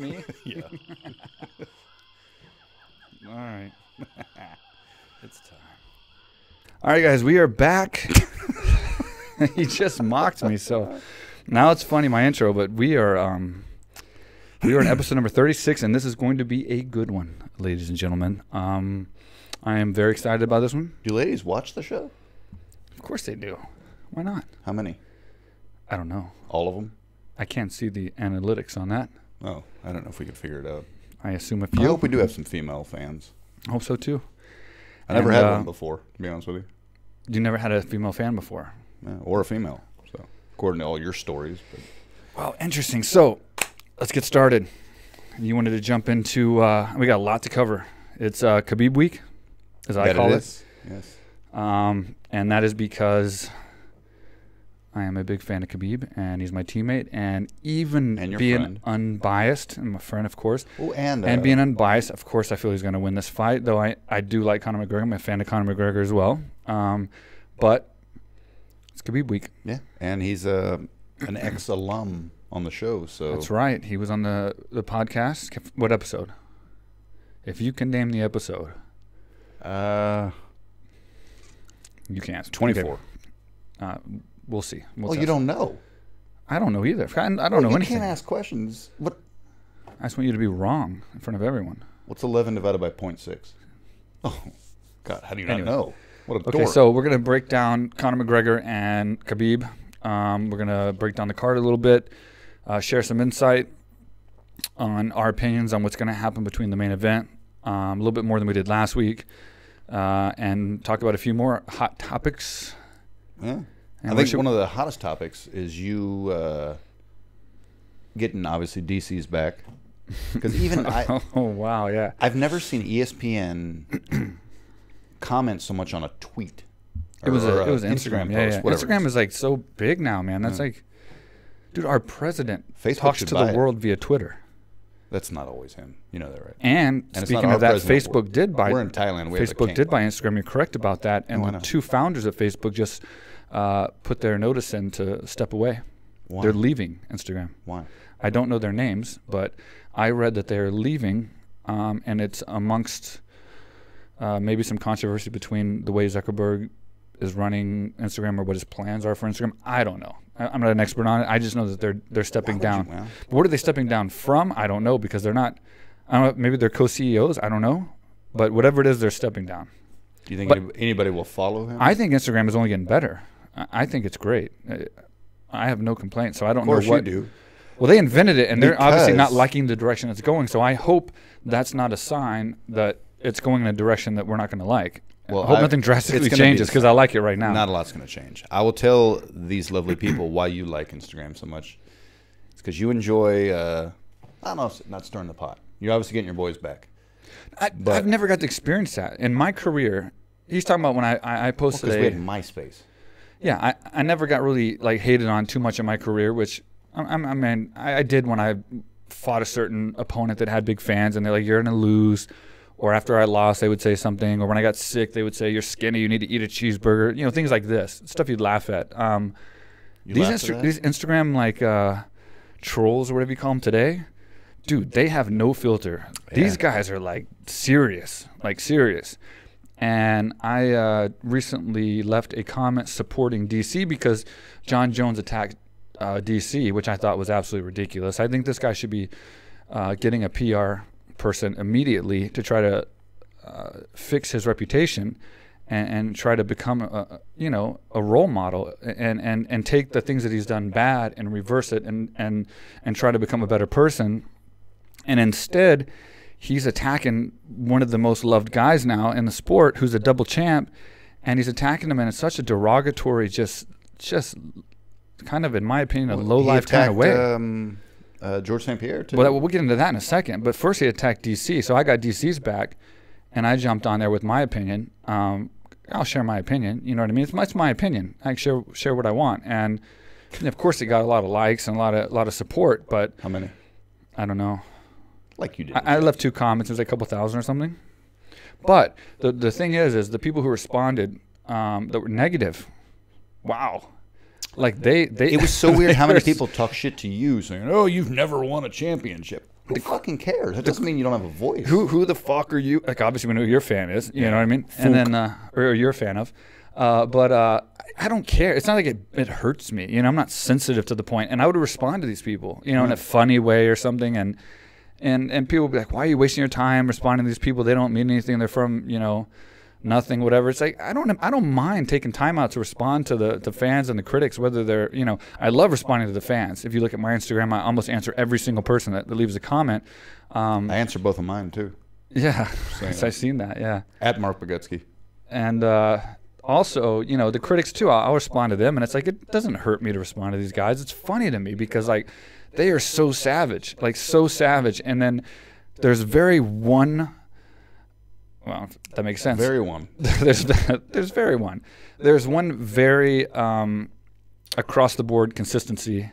Me? Yeah. All right. It's time. All right, guys, we are back. He just mocked me, so now it's funny, my intro, but we are in episode number 36, and this is going to be a good one, ladies and gentlemen. I am very excited about this one. Do ladies watch the show? Of course they do. Why not? How many? I don't know. All of them? I can't see the analytics on that. Oh, I don't know if we could figure it out. I assume a I few. hope we do have some female fans. I hope so, too. I never had one before, to be honest with you. You never had a female fan before? Yeah, or a female, so according to all your stories. But. Well, interesting. So let's get started. You wanted to jump into, we got a lot to cover. It's Khabib week, as I call it. Yes. And that is because I am a big fan of Khabib, and he's my teammate. And even being friend. Unbiased, and my friend, of course. Oh, and being unbiased, of course, I feel he's going to win this fight. Though I do like Conor McGregor. I'm a fan of Conor McGregor as well. But it's Khabib week. Yeah, and he's an ex-alum on the show. So that's right. He was on the podcast. What episode? If you can name the episode. You can't. 24. Okay. We'll see. Well, you don't know. I don't know either. I don't know anything. You can't ask questions. What? I just want you to be wrong in front of everyone. What's 11 divided by 0.6? Oh, God, how do you not know? What a Okay, dork. so we're going to break down Conor McGregor and Khabib. We're going to break down the card a little bit, share some insight on our opinions on what's going to happen between the main event, a little bit more than we did last week, and talk about a few more hot topics. Yeah. And I think one of the hottest topics is you getting, obviously, DC's back. Because even oh, wow, yeah. I've never seen ESPN comment so much on a tweet. It was Instagram. Instagram Yeah, post, yeah. whatever Instagram is like so big now, man. That's like, dude, our president Facebook talks should to buy the it. world via Twitter. That's not always him. You know that, right? And it's speaking not of that, our president. Facebook did buy. We're in Thailand. We have a Facebook king. did buy Instagram. You're correct about that. And I the know. two founders of Facebook just put their notice in to step away. Why? They're leaving Instagram. Why? I don't know their names, but I read that they're leaving, and it's amongst maybe some controversy between the way Zuckerberg is running Instagram or what his plans are for Instagram. I don't know. I'm not an expert on it. I just know that they're stepping down. But what are they stepping down from? I don't know, because they're not. I don't know. Maybe they're co-CEOs. I don't know. But whatever it is, they're stepping down. Do you think anybody will follow him? I think Instagram is only getting better. I think it's great. I have no complaints. So I don't know what. Of course you do. Well, they invented it, and they're obviously not Because- liking the direction it's going. So I hope that's not a sign that it's going in a direction that we're not going to like. Well, I hope I- nothing it's drastically gonna changes, be- because I like it right now. Not a lot's going to change. I will tell these lovely people why you like Instagram so much. It's because you enjoy, I don't know, not stirring the pot. You're obviously getting your boys back. I've never got to experience that in my career. He's talking about when I posted Because we had MySpace. Yeah, I never got really like hated on too much in my career, which I mean I did when I fought a certain opponent that had big fans, and they're like, you're gonna lose. Or after I lost, they would say something. Or when I got sick, they would say, you're skinny, you need to eat a cheeseburger. You know, things like this. Stuff you'd laugh at. These Instagram like trolls or whatever you call them today, dude, they have no filter. Yeah. These guys are like serious. And I recently left a comment supporting DC because Jon Jones attacked DC, which I thought was absolutely ridiculous. I think this guy should be getting a PR person immediately to try to fix his reputation and try to become a role model and take the things that he's done bad and reverse it and try to become a better person. And instead, he's attacking one of the most loved guys now in the sport, who's a double champ, and he's attacking him in such a derogatory, just kind of, in my opinion, a low-life kind of way. George St. Pierre, too. Well, we'll get into that in a second. But first he attacked DC. So I got DC's back, and I jumped on there with my opinion. I'll share my opinion. You know what I mean? It's my opinion. I can share what I want. And of course, it got a lot of likes and a lot of support. But how many? I don't know. Like you did. I left 2 comments. It was like a couple thousand or something. But the thing is the people who responded that were negative. Wow. Like they it was so weird how many people talk shit to you saying, oh, you've never won a championship. Who fucking cares? That doesn't mean you don't have a voice. Who the fuck are you? Like, obviously we know who your fan is. You know what I mean? And then, or you're a fan of. But I don't care. It's not like it hurts me. You know, I'm not sensitive to the point. And I would respond to these people, you know, in a funny way or something. And people would be like, why are you wasting your time responding to these people? They don't mean anything. They're from, you know, nothing, whatever. It's like, I don't mind taking time out to respond to the fans and the critics, whether they're, you know, I love responding to the fans. If you look at my Instagram, I almost answer every single person that leaves a comment. I answer both of mine too. Yeah, I've seen that, yeah. At Marc Bogutzki. And also, you know, the critics too, I'll respond to them, and it's like, it doesn't hurt me to respond to these guys. It's funny to me because, like, they are so savage, like so savage. And then there's well, that makes sense. Very one. there's very one. There's one very across the board consistency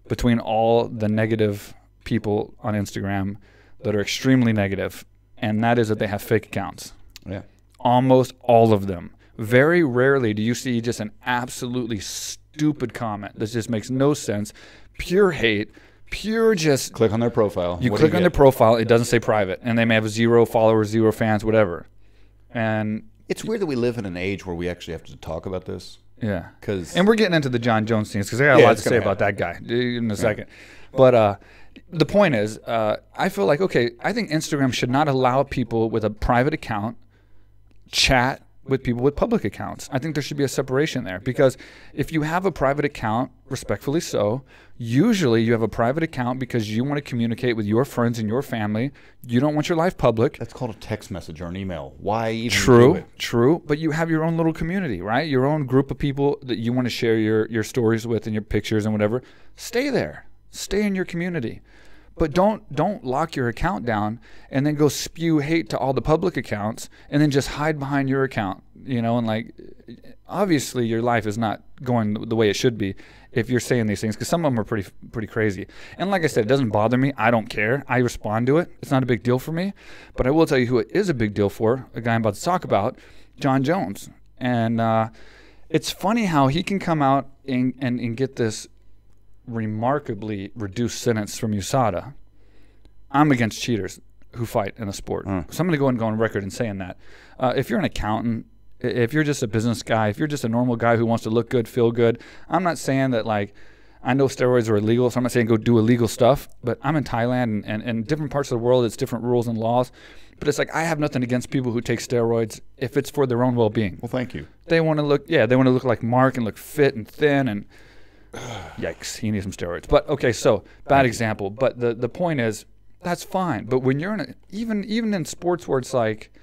between all the negative people on Instagram that are extremely negative, and that is that they have fake accounts. Yeah. Almost all of them. Very rarely do you see just an absolutely stupid comment that just makes no sense, pure hate, pure just... Click on their profile. You click on their profile, it doesn't say private, and they may have 0 followers, 0 fans, whatever. And it's weird that we live in an age where we actually have to talk about this. Yeah. And we're getting into the Jon Jones things because I got a lot to say about that guy in a second. But the point is, I feel like, okay, I think Instagram should not allow people with a private account chat with people with public accounts. I think there should be a separation there, because if you have a private account, respectfully so, usually you have a private account because you want to communicate with your friends and your family. You don't want your life public. That's called a text message or an email. Why even do it? True, but you have your own little community, right? Your own group of people that you want to share your stories with and your pictures and whatever. Stay there. Stay in your community. But don't lock your account down and then go spew hate to all the public accounts and then just hide behind your account, you know, and like, obviously your life is not going the way it should be if you're saying these things, because some of them are pretty crazy. And like I said, it doesn't bother me. I don't care. I respond to it. It's not a big deal for me. But I will tell you who it is a big deal for, a guy I'm about to talk about, Jon Jones. And it's funny how he can come out and get this remarkably reduced sentence from USADA. I'm against cheaters who fight in the sport. So I'm going to go on record and saying that. If you're an accountant, if you're just a business guy, if you're just a normal guy who wants to look good, feel good, I'm not saying that, like, I know steroids are illegal, so I'm not saying go do illegal stuff, but I'm in Thailand, and different parts of the world, it's different rules and laws. But it's like, I have nothing against people who take steroids if it's for their own well-being. Well, thank you. They want to look, they want to look like Mark and look fit and thin, and yikes, he needs some steroids. But okay, so bad example. But the point is, that's fine. But when you're in even in sports where it's like,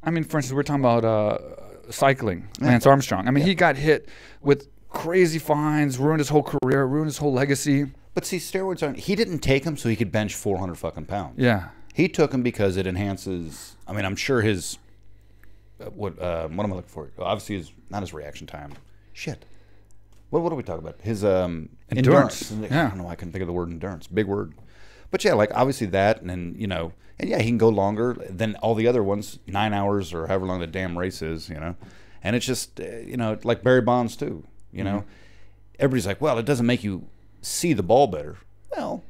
I mean, for instance, we're talking about cycling, Lance Armstrong. I mean, he got hit with crazy fines, ruined his whole career, ruined his whole legacy. But see, steroids aren't. He didn't take them so he could bench 400 fucking pounds. Yeah. He took them because it enhances. I mean, I'm sure his what am I looking for? Obviously, not his reaction time. Shit. What are we talking about? His endurance. Yeah. I don't know why I couldn't think of the word endurance. Big word. But yeah, like obviously that, and then, you know, and yeah, he can go longer than all the other ones, 9 hours or however long the damn race is, you know. And it's just, you know, like Barry Bonds too, you know. Everybody's like, well, it doesn't make you see the ball better. Well,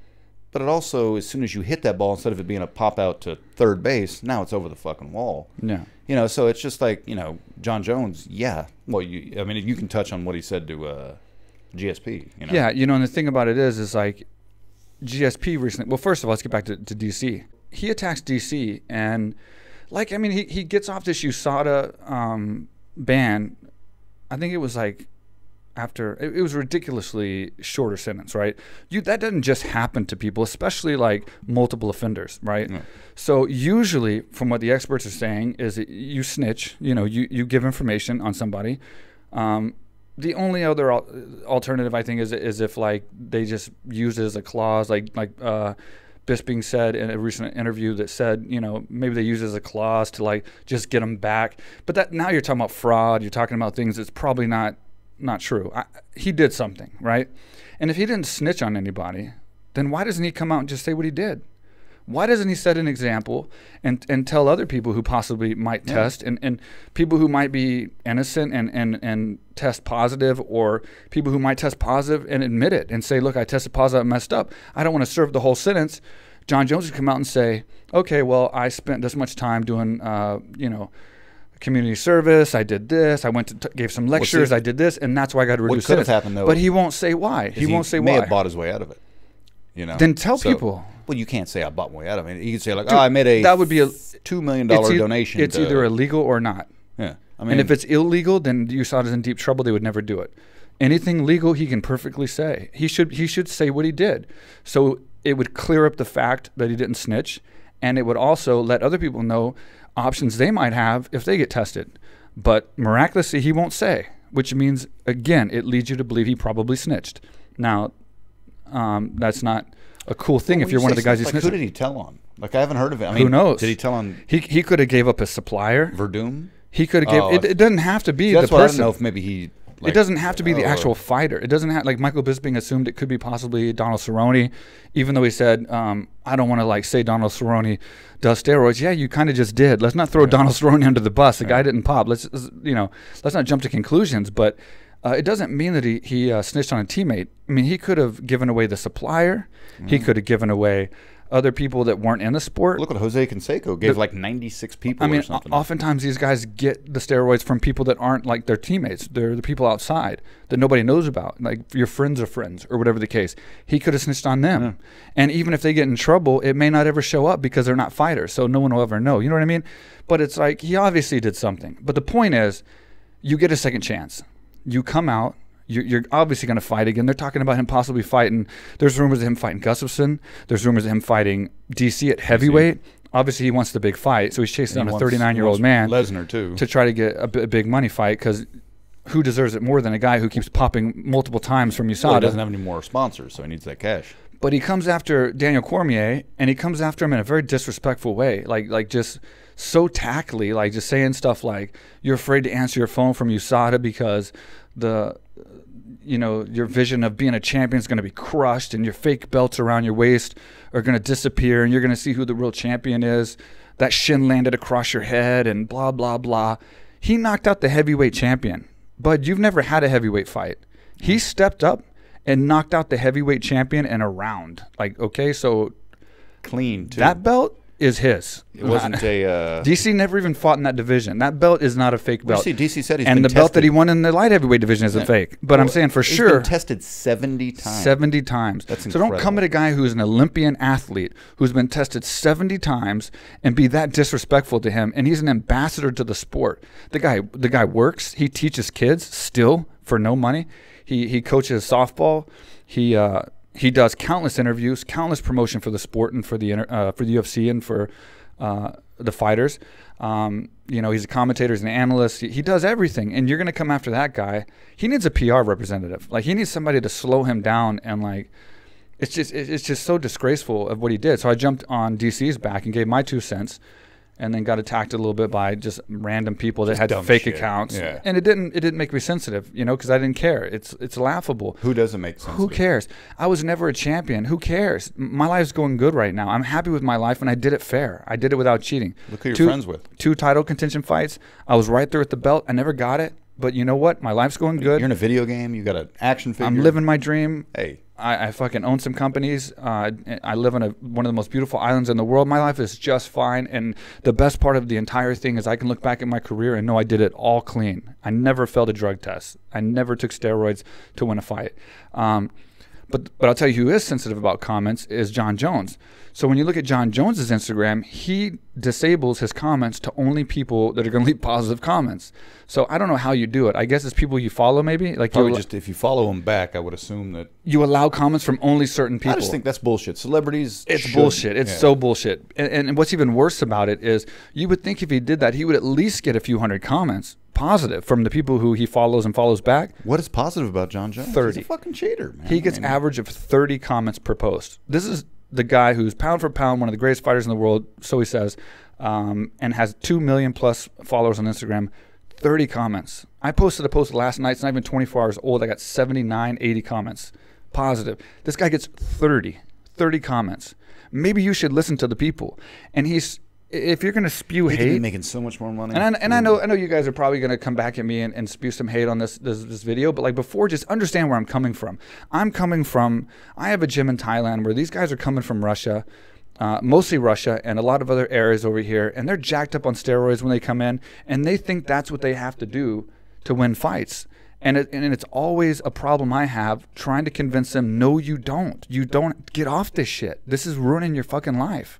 but it also, as soon as you hit that ball, instead of it being a pop out to third base, now it's over the fucking wall. Yeah. You know, so it's just like, you know, Jon Jones, yeah. Well, I mean, you can touch on what he said to GSP, you know. Yeah, you know, and the thing about it is like, GSP recently, well, first of all, let's get back to DC. He attacks DC, and, like, I mean, he gets off this USADA ban. I think it was like after, it was a ridiculously shorter sentence, right? That doesn't just happen to people, especially like multiple offenders, right? Yeah. So usually, from what the experts are saying, is that you snitch, you know, you give information on somebody. The only other alternative, I think, is if, like, they just use it as a clause, like Bisping said in a recent interview that said, you know, maybe they use it as a clause to, like, just get them back. But that, now you're talking about fraud. You're talking about things that's probably not true. He did something, right? And if he didn't snitch on anybody, then why doesn't he come out and just say what he did? Why doesn't he set an example and tell other people who possibly might test, and people who might be innocent and test positive, or people who might test positive and admit it and say, look, I tested positive, I messed up. I don't want to serve the whole sentence. Jon Jones would come out and say, okay, well, I spent this much time doing, you know, community service. I did this. I went to gave some lectures. I did this, and that's why I got to reduce what could have happened, though, but he won't say why. He won't say why. He may have bought his way out of it. You know, then tell people. Well, you can't say I bought my way out of it. You can say like, dude, oh, I made a that would be a $2 million donation. It's either illegal or not. Yeah, I mean, and if it's illegal, then USADA's in deep trouble. They would never do it. Anything legal, he can perfectly say. He should say what he did. So it would clear up the fact that he didn't snitch, and it would also let other people know options they might have if they get tested. But miraculously, he won't say, which means, again, it leads you to believe he probably snitched. Now, that's not a cool thing if you're one of the guys who snitched. Who did he tell on? Like, I haven't heard of it. I mean, who knows? Did he tell on? He could have gave up his supplier. Verdum? He could have gave. It doesn't have to be the person. I don't know if maybe he. Like, it doesn't have to be the actual fighter. It doesn't have, like Michael Bisping assumed it could be possibly Donald Cerrone, even though he said, I don't want to like say Donald Cerrone does steroids. Yeah, you kind of just did. Let's not throw Donald Cerrone under the bus. The guy didn't pop. Let's not jump to conclusions. But it doesn't mean that he snitched on a teammate. I mean, he could have given away the supplier. He could have given away other people that weren't in the sport. Look what Jose Canseco gave, like 96 people I mean, or something. Oftentimes these guys get the steroids from people that aren't like their teammates. They're the people outside that nobody knows about, like your friends of friends or whatever the case. He could have snitched on them. Yeah. And even if they get in trouble, it may not ever show up because they're not fighters, so no one will ever know. You know what I mean? But it's like he obviously did something. But the point is, you get a second chance. You come out. You're obviously going to fight again. They're talking about him possibly fighting. There's rumors of him fighting Gustafsson. There's rumors of him fighting DC at heavyweight. Obviously, he wants the big fight, so he's chasing down a 39-year-old man Lesnar too, to try to get a big money fight, because who deserves it more than a guy who keeps popping multiple times from USADA? Well, he doesn't have any more sponsors, so he needs that cash. But he comes after Daniel Cormier, and he comes after him in a very disrespectful way, like just so tackly, like just saying stuff like, you're afraid to answer your phone from USADA because your vision of being a champion is going to be crushed, and your fake belts around your waist are going to disappear, and you're going to see who the real champion is. That shin landed across your head, and blah, blah, blah. He knocked out the heavyweight champion. Bud, you've never had a heavyweight fight. He stepped up and knocked out the heavyweight champion in a round. Like, okay, so clean, too. That belt is his. It wasn't a... DC never even fought in that division. That belt is not a fake belt. DC said he's and been the tested. belt that he won in the light heavyweight division isn't fake. But I'm saying for sure... He's been tested 70 times. 70 times. That's incredible. So don't come at a guy who's an Olympian athlete who's been tested 70 times and be that disrespectful to him. And he's an ambassador to the sport. The guy works. He teaches kids still for no money. He coaches softball. He does countless interviews, countless promotion for the sport and for the UFC and for the fighters. He's a commentator, he's an analyst. He does everything, and you're going to come after that guy. He needs a PR representative. Like, he needs somebody to slow him down, and like, it's just so disgraceful of what he did. So I jumped on DC's back and gave my 2 cents. And then got attacked a little bit by just random people that had fake accounts, and it didn't make me sensitive, because I didn't care. It's laughable. Who doesn't make sense? Who cares? I was never a champion. Who cares? My life's going good right now. I'm happy with my life, and I did it fair. I did it without cheating. Look who you're friends with. 2 title contention fights. I was right there at the belt. I never got it, but you know what? My life's going good. You're in a video game. You got an action figure. I'm living my dream. Hey. I fucking own some companies. I live on one of the most beautiful islands in the world. My life is just fine. And the best part of the entire thing is I can look back at my career and know I did it all clean. I never failed a drug test. I never took steroids to win a fight. But I'll tell you who is sensitive about comments is Jon Jones. So when you look at Jon Jones's Instagram, he disables his comments to only people that are going to leave positive comments. So I don't know how you do it. I guess it's people you follow, maybe. Like, probably just if you follow them back, I would assume that you allow comments from only certain people. I just think that's bullshit. Celebrities, it's bullshit. It's so bullshit. And what's even worse about it is you would think if he did that, he would at least get a few hundred comments positive from the people who he follows and follows back. What is positive about Jon Jones? 30. He's a fucking cheater, man. He gets average of 30 comments per post. This is the guy who's pound for pound one of the greatest fighters in the world, so he says, and has 2 million plus followers on Instagram. 30 comments. I posted a post last night. It's not even 24 hours old. I got 79, 80 comments. Positive. This guy gets 30 comments. Maybe you should listen to the people. And if you're going to spew hate, be making so much more money. And I know you guys are probably going to come back at me and spew some hate on this video, but like before, just understand where I'm coming from. I have a gym in Thailand where these guys are coming from Russia, mostly Russia and a lot of other areas over here, and they're jacked up on steroids when they come in, and they think that's what they have to do to win fights. And it's always a problem I have trying to convince them, no, you don't. You don't. Get off this shit. This is ruining your fucking life.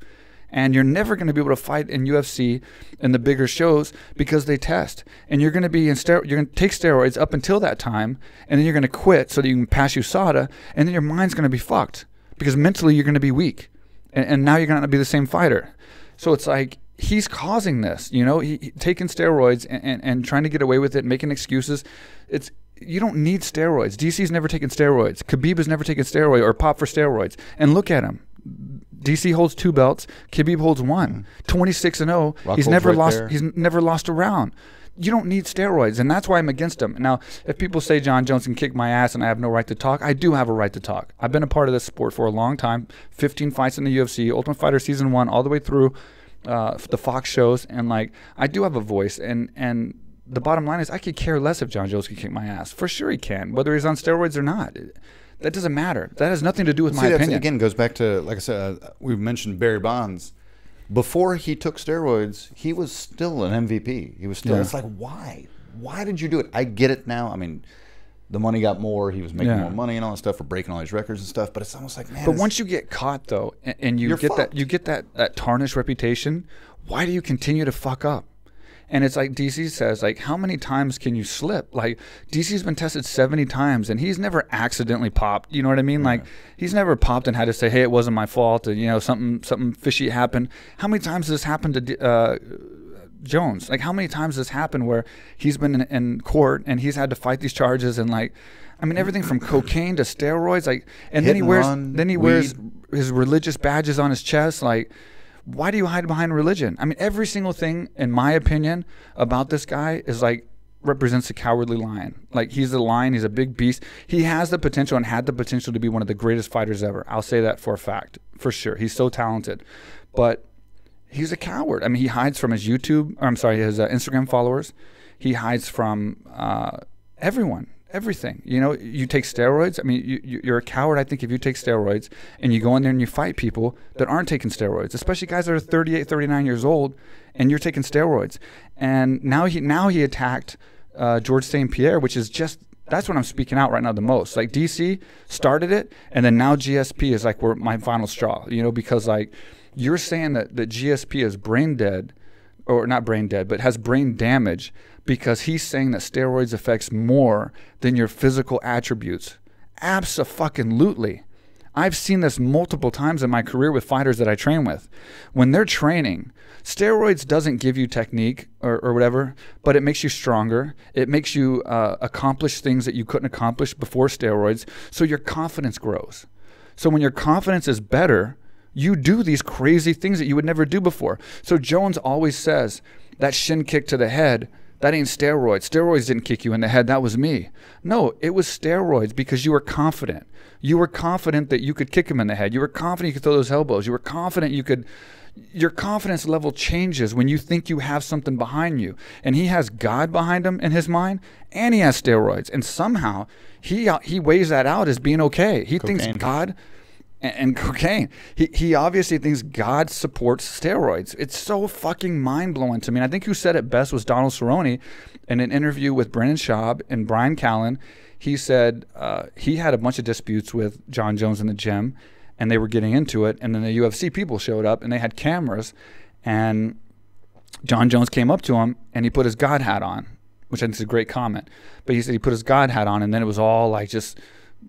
And you're never going to be able to fight in UFC and the bigger shows because they test. And you're going to be you're going to take steroids up until that time, and then you're going to quit so that you can pass USADA, and then your mind's going to be fucked because mentally you're going to be weak. And now you're going to be the same fighter. So it's like he's causing this, you know, he taking steroids and trying to get away with it, making excuses. You don't need steroids. DC's never taken steroids. Khabib has never taken steroid or popped for steroids. And look at him. DC holds 2 belts. Khabib holds 1. 26-0. He's never lost. He's never lost a round. You don't need steroids, and that's why I'm against him. Now, if people say Jon Jones can kick my ass and I have no right to talk, I do have a right to talk. I've been a part of this sport for a long time. 15 fights in the UFC, Ultimate Fighter Season 1, all the way through the Fox shows, and like I do have a voice. And the bottom line is, I could care less if Jon Jones can kick my ass. For sure he can, whether he's on steroids or not. That doesn't matter. That has nothing to do with my opinion. Again, goes back to, like I said, we mentioned Barry Bonds. Before he took steroids, he was still an MVP. He was still. Yeah. It's like, why? Why did you do it? I get it now. I mean, the money got more. He was making more money and all that stuff for breaking all these records and stuff. But it's almost like, man. But once you get caught though, and you get that tarnished reputation, why do you continue to fuck up? And it's like DC says, like, how many times can you slip? Like, DC's been tested 70 times, and he's never accidentally popped. You know what I mean? Like, he's never popped and had to say, hey, it wasn't my fault, and, you know, something fishy happened. How many times has this happened to Jones? Like, how many times has this happened where he's been in court, and he's had to fight these charges, and, like, I mean, everything from cocaine to steroids, like, and then he wears his religious badges on his chest, like, why do you hide behind religion? I mean, every single thing, in my opinion, about this guy is like represents a cowardly lion. Like, he's a lion. He's a big beast. He has the potential and had the potential to be one of the greatest fighters ever. I'll say that for a fact, for sure. He's so talented, but he's a coward. I mean, he hides from his his Instagram followers. He hides from everyone. Everything. You know, you take steroids. I mean, you're a coward, I think, if you take steroids and you go in there and you fight people that aren't taking steroids, especially guys that are 38, 39 years old, and you're taking steroids. And now he attacked George St. Pierre, which is just, that's what I'm speaking out right now the most. Like, DC started it, and then now GSP is like my final straw, you know, because like you're saying that GSP is brain dead, or not brain dead, but has brain damage, because he's saying that steroids affects more than your physical attributes. Abso-fucking-lutely. I've seen this multiple times in my career with fighters that I train with. When they're training, steroids doesn't give you technique or whatever, but it makes you stronger. It makes you accomplish things that you couldn't accomplish before steroids, so your confidence grows. So when your confidence is better, you do these crazy things that you would never do before. So Jones always says, that shin kick to the head, that ain't steroids. Steroids didn't kick you in the head. That was me. No, it was steroids because you were confident. You were confident that you could kick him in the head. You were confident you could throw those elbows. You were confident you could. Your confidence level changes when you think you have something behind you. And he has God behind him in his mind, and he has steroids. And somehow he weighs that out as being okay. He thinks God and cocaine. He obviously thinks God supports steroids. It's so fucking mind-blowing to me. And I think who said it best was Donald Cerrone in an interview with Brennan Schaub and Brian Callen. He said he had a bunch of disputes with Jon Jones in the gym, and they were getting into it. And then the UFC people showed up, and they had cameras. And Jon Jones came up to him, and he put his God hat on, which I think is a great comment. But he said he put his God hat on, and then it was all like just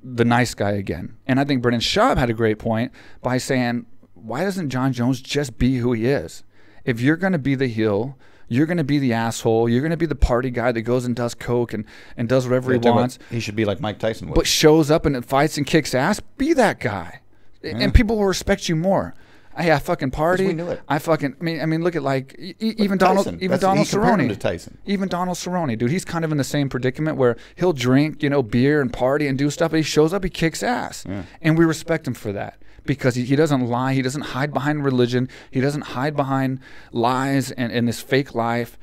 the nice guy again. And I think Brennan Schaub had a great point by saying, why doesn't Jon Jones just be who he is? If you're going to be the heel, you're going to be the asshole, you're going to be the party guy that goes and does coke and does whatever he wants. He should be like Mike Tyson was. But shows up and fights and kicks ass, be that guy. Yeah. And people will respect you more. Hey, I fucking party. We knew it. I mean, look at like even Donald Cerrone. Even Donald Cerrone, dude, he's kind of in the same predicament where he'll drink, you know, beer and party and do stuff. But he shows up, he kicks ass, and we respect him for that because he doesn't lie. He doesn't hide behind religion. He doesn't hide behind lies and this fake life.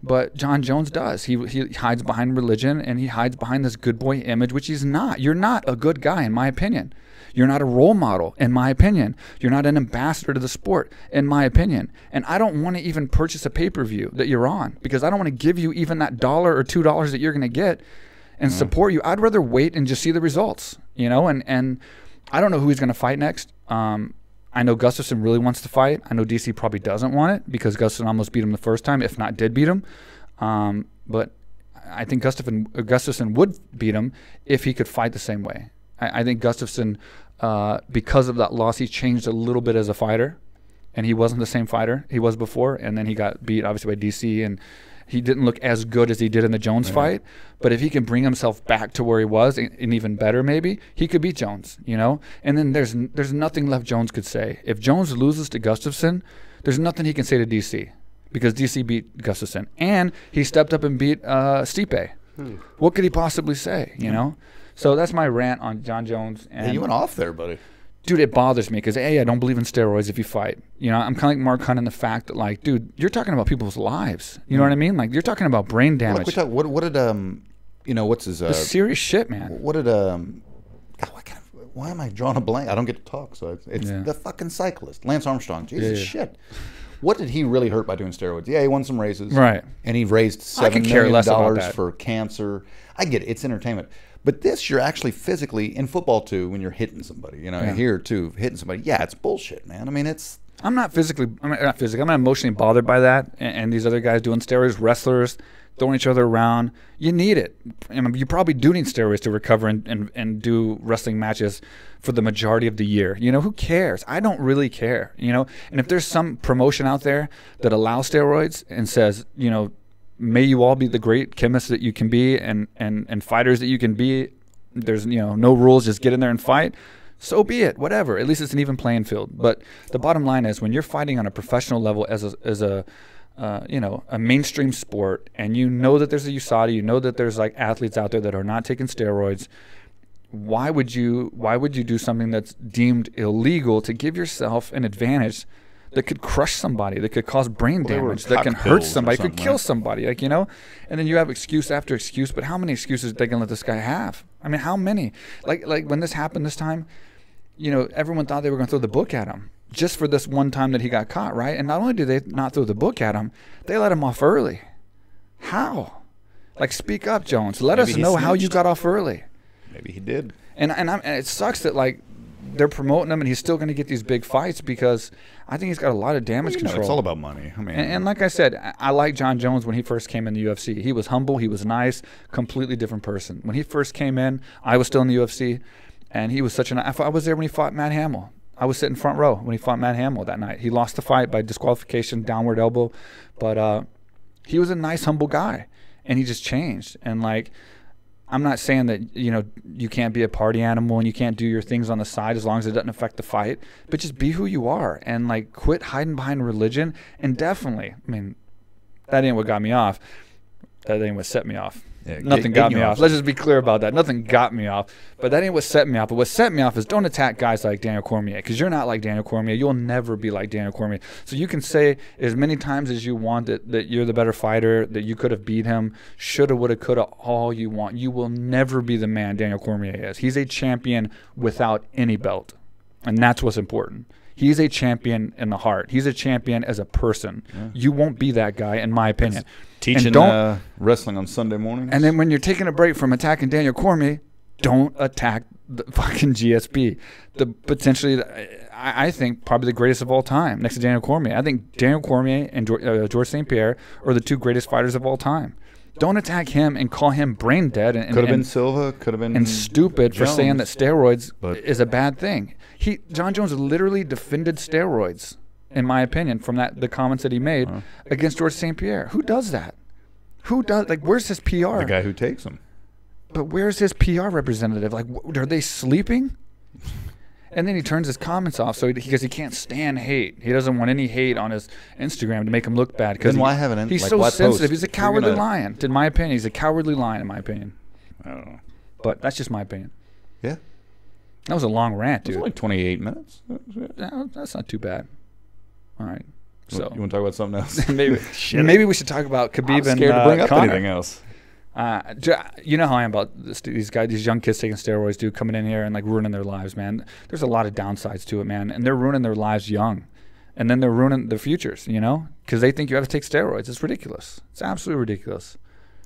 But Jon Jones does. He hides behind religion, and he hides behind this good boy image, which he's not. You're not a good guy, in my opinion. You're not a role model, in my opinion. You're not an ambassador to the sport, in my opinion. And I don't want to even purchase a pay-per-view that you're on, because I don't want to give you even that $1 or $2 that you're going to get and support you. I'd rather wait and just see the results, you know. And I don't know who he's going to fight next. I know Gustafsson really wants to fight. I know DC probably doesn't want it because Gustafsson almost beat him the first time, if not did beat him. But I think Gustafsson would beat him if he could fight the same way. I think Gustafsson, because of that loss, he changed a little bit as a fighter, and he wasn't the same fighter he was before. And then he got beat, obviously, by DC, and he didn't look as good as he did in the Jones fight. But if he can bring himself back to where he was, and even better maybe, he could beat Jones, you know? And then there's nothing left Jones could say. If Jones loses to Gustafsson, there's nothing he can say to DC, because DC beat Gustafsson. And he stepped up and beat Stipe. What could he possibly say, you know? So that's my rant on Jon Jones. And hey, you went off there, buddy. Dude, it bothers me because, A, I don't believe in steroids if you fight. You know, I'm kind of like Mark Hunt in the fact that, like, dude, you're talking about people's lives. You know what I mean? Like, you're talking about brain damage. Look, what did, you know, what's his... It's serious shit, man. What did, God, why am I drawing a blank? I don't get to talk, so it's the fucking cyclist. Lance Armstrong. Jesus shit. What did he really hurt by doing steroids? Yeah, he won some races. Right. And he raised $7 million for cancer. I get it. It's entertainment. But this, you're actually physically, in football too, when you're hitting somebody, you know, here too, hitting somebody. Yeah, it's bullshit, man. I mean, I'm not emotionally bothered by that. And these other guys doing steroids, wrestlers, throwing each other around. You need it. I mean, you probably do need steroids to recover and do wrestling matches for the majority of the year. You know, who cares? I don't really care, you know. And if there's some promotion out there that allows steroids and says, you know, may you all be the great chemists that you can be and fighters that you can be. There's, you know, no rules, just get in there and fight. So be it, whatever. At least it's an even playing field. But the bottom line is, when you're fighting on a professional level as a you know, a mainstream sport, and you know that there's a USADA, you know that there's like athletes out there that are not taking steroids, why would you do something that's deemed illegal to give yourself an advantage that could crush somebody, that could cause brain damage, that can hurt somebody, could kill somebody, like, you know? And then you have excuse after excuse, but how many excuses are they gonna let this guy have? I mean, how many? Like when this happened this time, you know, everyone thought they were gonna throw the book at him just for this one time that he got caught, right? And not only did they not throw the book at him, they let him off early. How? Like, speak up, Jones. Let us know how you got off early. Maybe he did. And it sucks that, like, they're promoting him and he's still going to get these big fights, because I think he's got a lot of damage control. It's all about money. I mean, and like I said, I like Jon Jones when he first came in the UFC. He was humble, he was nice, completely different person. When he first came in, I was still in the UFC, and he was such I was there when he fought Matt Hamill. I was sitting front row when he fought Matt Hamill that night. He lost the fight by disqualification, downward elbow, but he was a nice, humble guy, and he just changed. And, like, I'm not saying that, you know, you can't be a party animal and you can't do your things on the side as long as it doesn't affect the fight, but just be who you are, and, like, quit hiding behind religion. And definitely, I mean, that ain't what got me off. That ain't what set me off. Yeah, nothing got me off. Let's just be clear about that. Nothing got me off, but that ain't what set me off. But what set me off is, don't attack guys like Daniel Cormier, because you're not like Daniel Cormier. You'll never be like Daniel Cormier. So you can say as many times as you want that you're the better fighter, that you could have beat him, shoulda, woulda, coulda, all you want. You will never be the man Daniel Cormier is. He's a champion without any belt, and that's what's important. He's a champion in the heart. He's a champion as a person. Yeah. You won't be that guy, in my opinion. Teaching wrestling on Sunday mornings. And then when you're taking a break from attacking Daniel Cormier, don't attack the fucking GSP. Potentially, I think, probably the greatest of all time, next to Daniel Cormier. I think Daniel Cormier and George St. Pierre are the two greatest fighters of all time. Don't attack him and call him brain dead. Could have been Silva. Could have been and stupid Jones, for saying that steroids is a bad thing. Jon Jones literally defended steroids, in my opinion, from the comments that he made against George St. Pierre. Who does that? Who does, like, where's his PR? The guy who takes them. But where's his PR representative? Like, are they sleeping? And then he turns his comments off because he can't stand hate. He doesn't want any hate on his Instagram to make him look bad. Then why haven't he's so sensitive? He's a cowardly lion. In my opinion, he's a cowardly lion. In my opinion. I don't know. But that's just my opinion. Yeah. That was a long rant, dude. It was like 28 minutes. No, that's not too bad. All right. So you want to talk about something else? maybe we should talk about Khabib and scared to bring up Conor. anything else. You know how I am about these guys, these young kids taking steroids, dude, coming in here and like ruining their lives, man. There's a lot of downsides to it, man, and they're ruining their lives young, and then they're ruining their futures, you know, because they think you have to take steroids. It's ridiculous. It's absolutely ridiculous.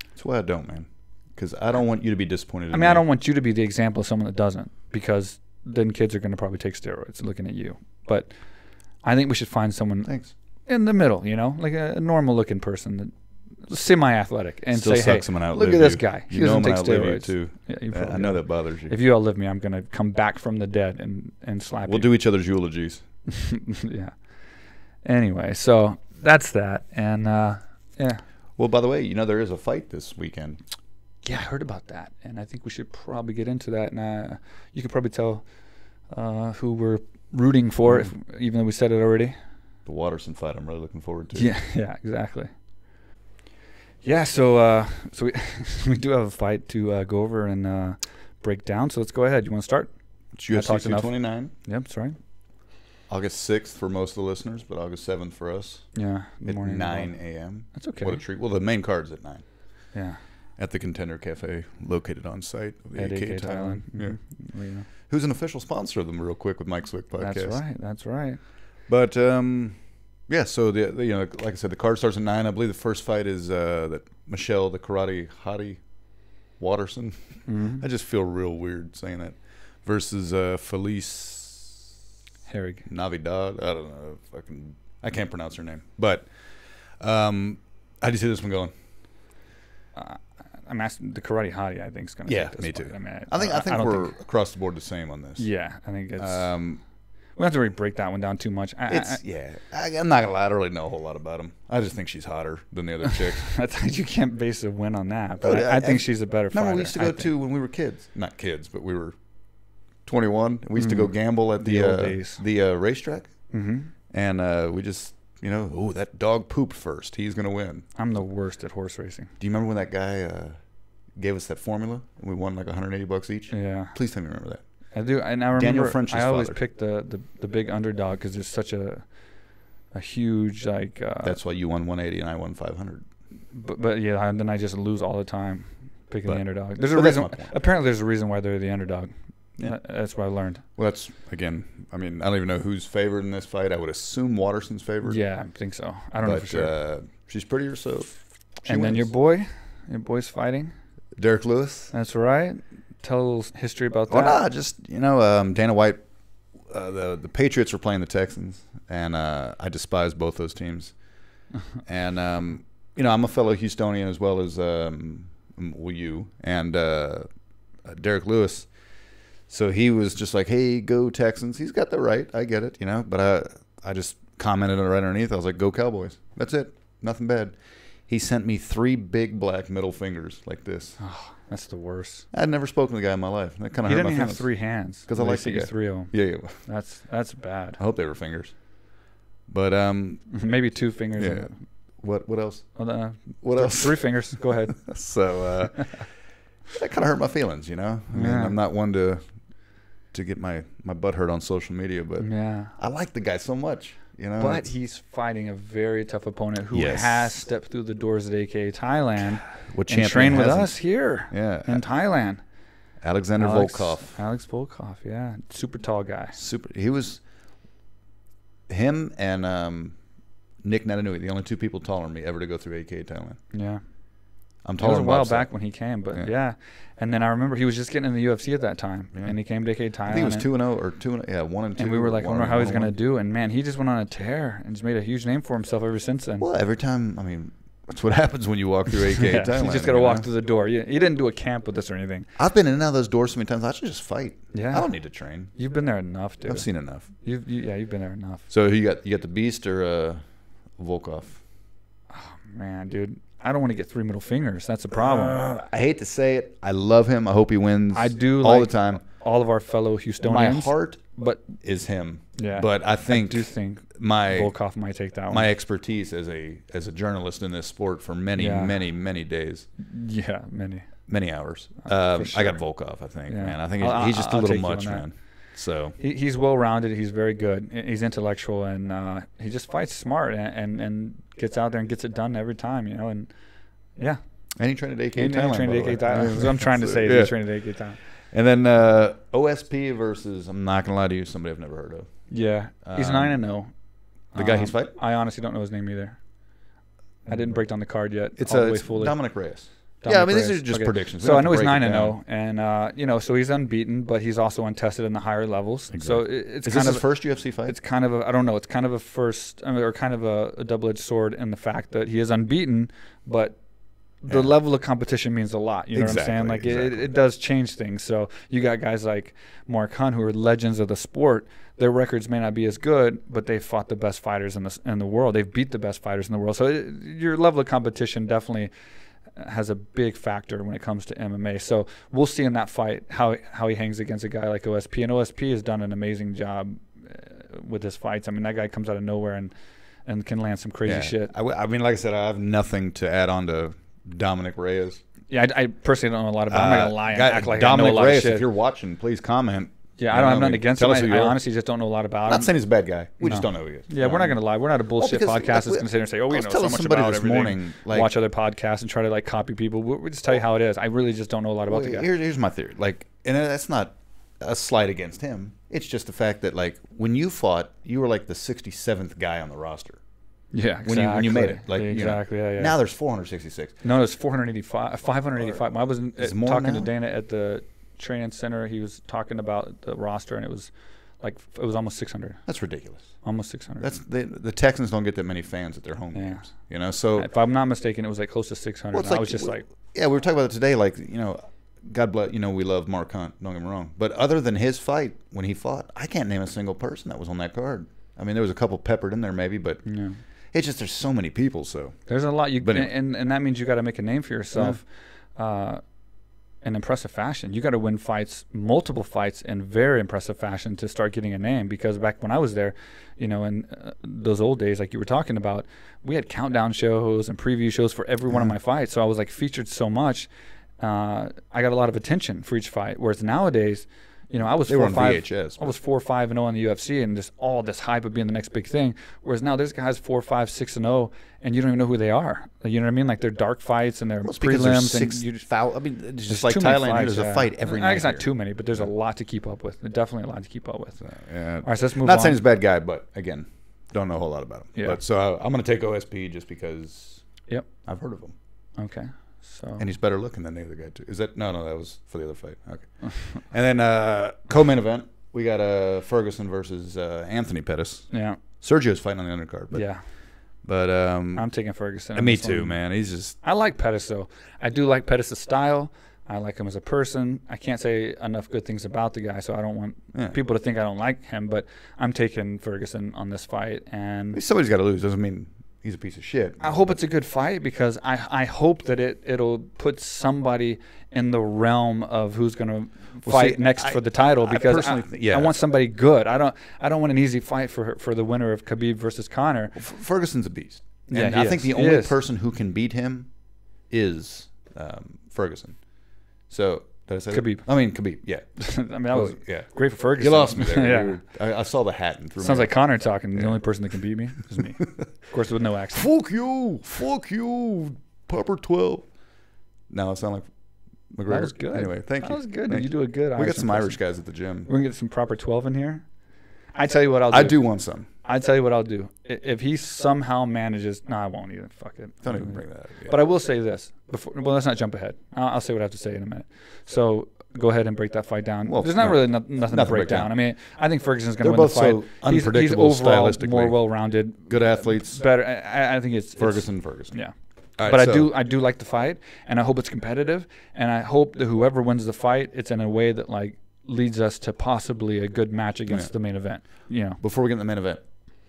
That's why I don't, man, because I don't want you to be disappointed. I mean, I don't want you to be the example of someone that doesn't, because then kids are going to probably take steroids looking at you. But I think we should find someone in the middle, you know, like a normal-looking person that. Semi-athletic and still say, hey, look at this guy. He doesn't take steroids. Too. Yeah, I know that bothers you. If you outlive me, I'm going to come back from the dead and slap you. We'll do each other's eulogies. Yeah. Anyway, so that's that. And, yeah. Well, by the way, you know, there is a fight this weekend. Yeah, I heard about that. And I think we should probably get into that. And you could probably tell who we're rooting for, even though we said it already. The Watterson fight I'm really looking forward to. Yeah, exactly. Yeah, so we do have a fight to go over and break down. So let's go ahead. You want to start? It's UFC 229. Yep, that's right. August 6th for most of the listeners, but August 7th for us. Yeah, at 9 a.m. That's okay. What a treat. Well, the main card's at 9. Yeah. At the Contender Cafe, located on site of the at AKA Thailand. Mm-hmm. Yeah. Who's an official sponsor of them, real quick, with Mike Swick Podcast. That's right. But yeah, so the you know, like I said, the card starts at 9. I believe the first fight is that Michelle, the karate hottie, Watterson. Mm-hmm. I just feel real weird saying that. Versus Felice Herrig. Navidad. I don't know. I can't pronounce her name. But how do you see this one going? I'm asking the karate hottie. I think is going to. Yeah, me too. I think we're across the board the same on this. Yeah, I think it's. We don't have to really break that one down too much. I'm not gonna lie. I don't really know a whole lot about him. I just think she's hotter than the other chick. I think you can't base a win on that. But I think she's a better fighter. Remember, we used to go to when we were kids. Not kids, but we were 21. We used to go gamble at the racetrack. Mm-hmm. And we just, you know, that dog pooped first. He's gonna win. I'm the worst at horse racing. Do you remember when that guy gave us that formula and we won like $180 each? Yeah. Please tell me you remember that. I do, and I remember Daniel French's I always father. pick the big underdog because there's such a huge like. That's why you won 180 and I won 500. But yeah, and then I just lose all the time picking the underdog. There's a reason. Apparently, there's a reason why they're the underdog. Yeah. That's what I learned. Well, that's again. I mean, I don't even know who's favored in this fight. I would assume Watterson's favored. Yeah, I think so. I don't know for sure. She's prettier, so. And then your boy's fighting. Derek Lewis. That's right. Tell a little history about that. Well, just, you know, Dana White, the Patriots were playing the Texans, and I despise both those teams. And, you know, I'm a fellow Houstonian as well as you and Derek Lewis. So he was just like, hey, go Texans. He's got the right. I get it, you know. But I just commented right underneath. I was like, go Cowboys. That's it. Nothing bad. He sent me 3 big black middle fingers like this. Oh, that's the worst. I'd never spoken to the guy in my life. That kind of hurt my feelings. He didn't have 3 hands because I like to get 3 of them. Yeah. That's bad. I hope they were fingers. But maybe 2 fingers. Yeah. What else? What else? 3 fingers. Go ahead. So that kind of hurt my feelings, you know. I mean, I'm not one to get my butt hurt on social media, but I like the guy so much. You know, but he's fighting a very tough opponent who has stepped through the doors at AKA Thailand and trained with us here in Thailand. Alexander Volkov. Alex Volkov, yeah. Super tall guy. He was him and Nick Natanui, the only 2 people taller than me ever to go through AKA Thailand. Yeah. I'm taller. It was a while back when he came, but and then I remember he was just getting in the UFC at that time, and he came to AKA Thailand. I think he was 2-0 or 2-0, 1-2. And we were like, I wonder how he's gonna do. And man, he just went on a tear and just made a huge name for himself ever since then. Well, every time, I mean, that's what happens when you walk through AKA Thailand. You just gotta walk through the door. You didn't do a camp with us or anything. I've been in and out of those doors so many times. I should just fight. Yeah, I don't need to train. You've been there enough, dude. I've seen enough. You've been there enough. So you got the Beast or Volkov? Oh man, dude. I don't want to get 3 middle fingers. That's a problem. I hate to say it. I love him. I hope he wins. I do all like the time. All of our fellow Houstonians. My heart is him. Yeah. But I do think Volkov might take that one. My expertise as a journalist in this sport for many days. Yeah, many hours. Sure. I got Volkov, I think. Yeah. Man, I think he's just a little much, man. So he's well-rounded. He's very good. He's intellectual, and he just fights smart and gets out there and gets it done every time, you know. And yeah. And he trained at AKA Thailand. He trained at AKA Thailand. That's what I'm trying to say. He trained at AKA Thailand. And then OSP versus, I'm not gonna lie to you, somebody I've never heard of. Yeah, he's 9-0. The guy he's fighting? I honestly don't know his name either. I didn't break down the card yet. It's fully. Dominic Reyes. Dominic I mean, Reyes. these are just predictions. So I know he's 9-0, and you know, so he's unbeaten, but he's also untested in the higher levels. Exactly. So it's is kind this of his first UFC fight? It's kind of a, I don't know. It's kind of a first, or kind of a double-edged sword in the fact that he is unbeaten, but the level of competition means a lot. You know what I'm saying? Like it does change things. So you got guys like Mark Hunt, who are legends of the sport. Their records may not be as good, but they fought the best fighters in the world. They've beat the best fighters in the world. So your level of competition definitely has a big factor when it comes to MMA. So we'll see in that fight how he hangs against a guy like OSP. And OSP has done an amazing job with his fights. I mean, that guy comes out of nowhere and can land some crazy shit. I mean, like I said, I have nothing to add on to Dominic Reyes. Yeah, I personally don't know a lot about him. I'm not going to lie and act like Dominic I know a lot Reyes, of shit. If you're watching, please comment. Yeah, I don't have nothing against him. I honestly just don't know a lot about him. I'm not saying he's a bad guy. We just don't know who he is. Yeah, we're not going to lie. We're not a bullshit podcast that's going to sit here and say, oh, we know so much about everything. Morning, like, watch other podcasts and try to like copy people. We just tell you how it is. I really just don't know a lot about the guy. Here's my theory. Like, and that's not a slight against him. It's just the fact that, like, when you fought, you were like the 67th guy on the roster. Yeah, exactly. When you made it. Like, exactly, yeah. Now there's 466. No, there's 485. 585. I was talking to Dana at the training center. He was talking about the roster, and it was almost 600. That's ridiculous. Almost 600. That's the Texans don't get that many fans at their home games. You know, so if I'm not mistaken, it was like close to 600. Well, I was just like, yeah, we were talking about it today. Like, you know, God bless, you know, we love Mark Hunt. Don't get me wrong, but other than his fight when he fought, I can't name a single person that was on that card. I mean, there was a couple peppered in there maybe, but it's just there's so many people. So there's a lot. And that means you got to make a name for yourself. In impressive fashion. You got to win fights, multiple fights in very impressive fashion to start getting a name, because back when I was there, you know, in those old days like you were talking about, we had countdown shows and preview shows for every one of my fights. So I was like featured so much. I got a lot of attention for each fight, whereas nowadays, you know, I was 4-5. I was 4-5-0 on the UFC, and just all this hype of being the next big thing. Whereas now there's guys 4-5-6-0, and you don't even know who they are. You know what I mean? Like they're dark fights and they're prelims, and you just foul. I mean, it's just like Thailand. There's a fight every night. It's not too many, but there's a lot to keep up with. Definitely a lot to keep up with. Yeah. All right, so let's move on. Not saying he's a bad guy, but again, don't know a whole lot about him. Yeah. But so I'm going to take OSP just because. Yep. I've heard of him. Okay. So. And he's better looking than the other guy too. Is that no? That was for the other fight. Okay. And then co-main event, we got Ferguson versus Anthony Pettis. Yeah. Sergio's fighting on the undercard. But, yeah. But I'm taking Ferguson. Me too, man. He's just. I like Pettis though. I do like Pettis' style. I like him as a person. I can't say enough good things about the guy, so I don't want people to think I don't like him. But I'm taking Ferguson on this fight, and somebody's got to lose. Doesn't mean he's a piece of shit. I hope it's a good fight, because I hope that it'll put somebody in the realm of who's going to fight next for the title, because I want somebody good. I don't want an easy fight for the winner of Khabib versus Conor. Well, Ferguson's a beast. Yeah, and I think the only person who can beat him is Ferguson. So did I say Khabib? That? I mean Khabib. Yeah. I mean, that was great for Ferguson. You lost me there. I saw the hat and threw Sounds like Conor talking. The only person that can beat me is me. Of course, with no accent. Fuck you, Pepper 12. Now I sound like McGregor. That was good. Anyway, thank you. That was good. You do a good. We got some Irish guys at the gym. We're gonna get some proper 12 in here. I tell you what I'll do. I do want some. I tell you what I'll do. If he somehow manages, I won't either. Fuck it. Don't even bring that up. Yeah. But I will say this. Well, let's not jump ahead. I'll say what I have to say in a minute. So go ahead and break that fight down. Well, there's not really nothing to break down. I mean, I think Ferguson's going to win the fight. They're both so unpredictable he's overall stylistically. more well-rounded. Good athletes. Better. I think it's Ferguson. Yeah. Right, but I do like the fight, and I hope it's competitive, and I hope that whoever wins the fight, it's in a way that like leads us to possibly a good match against the main event. You know. Before we get in the main event,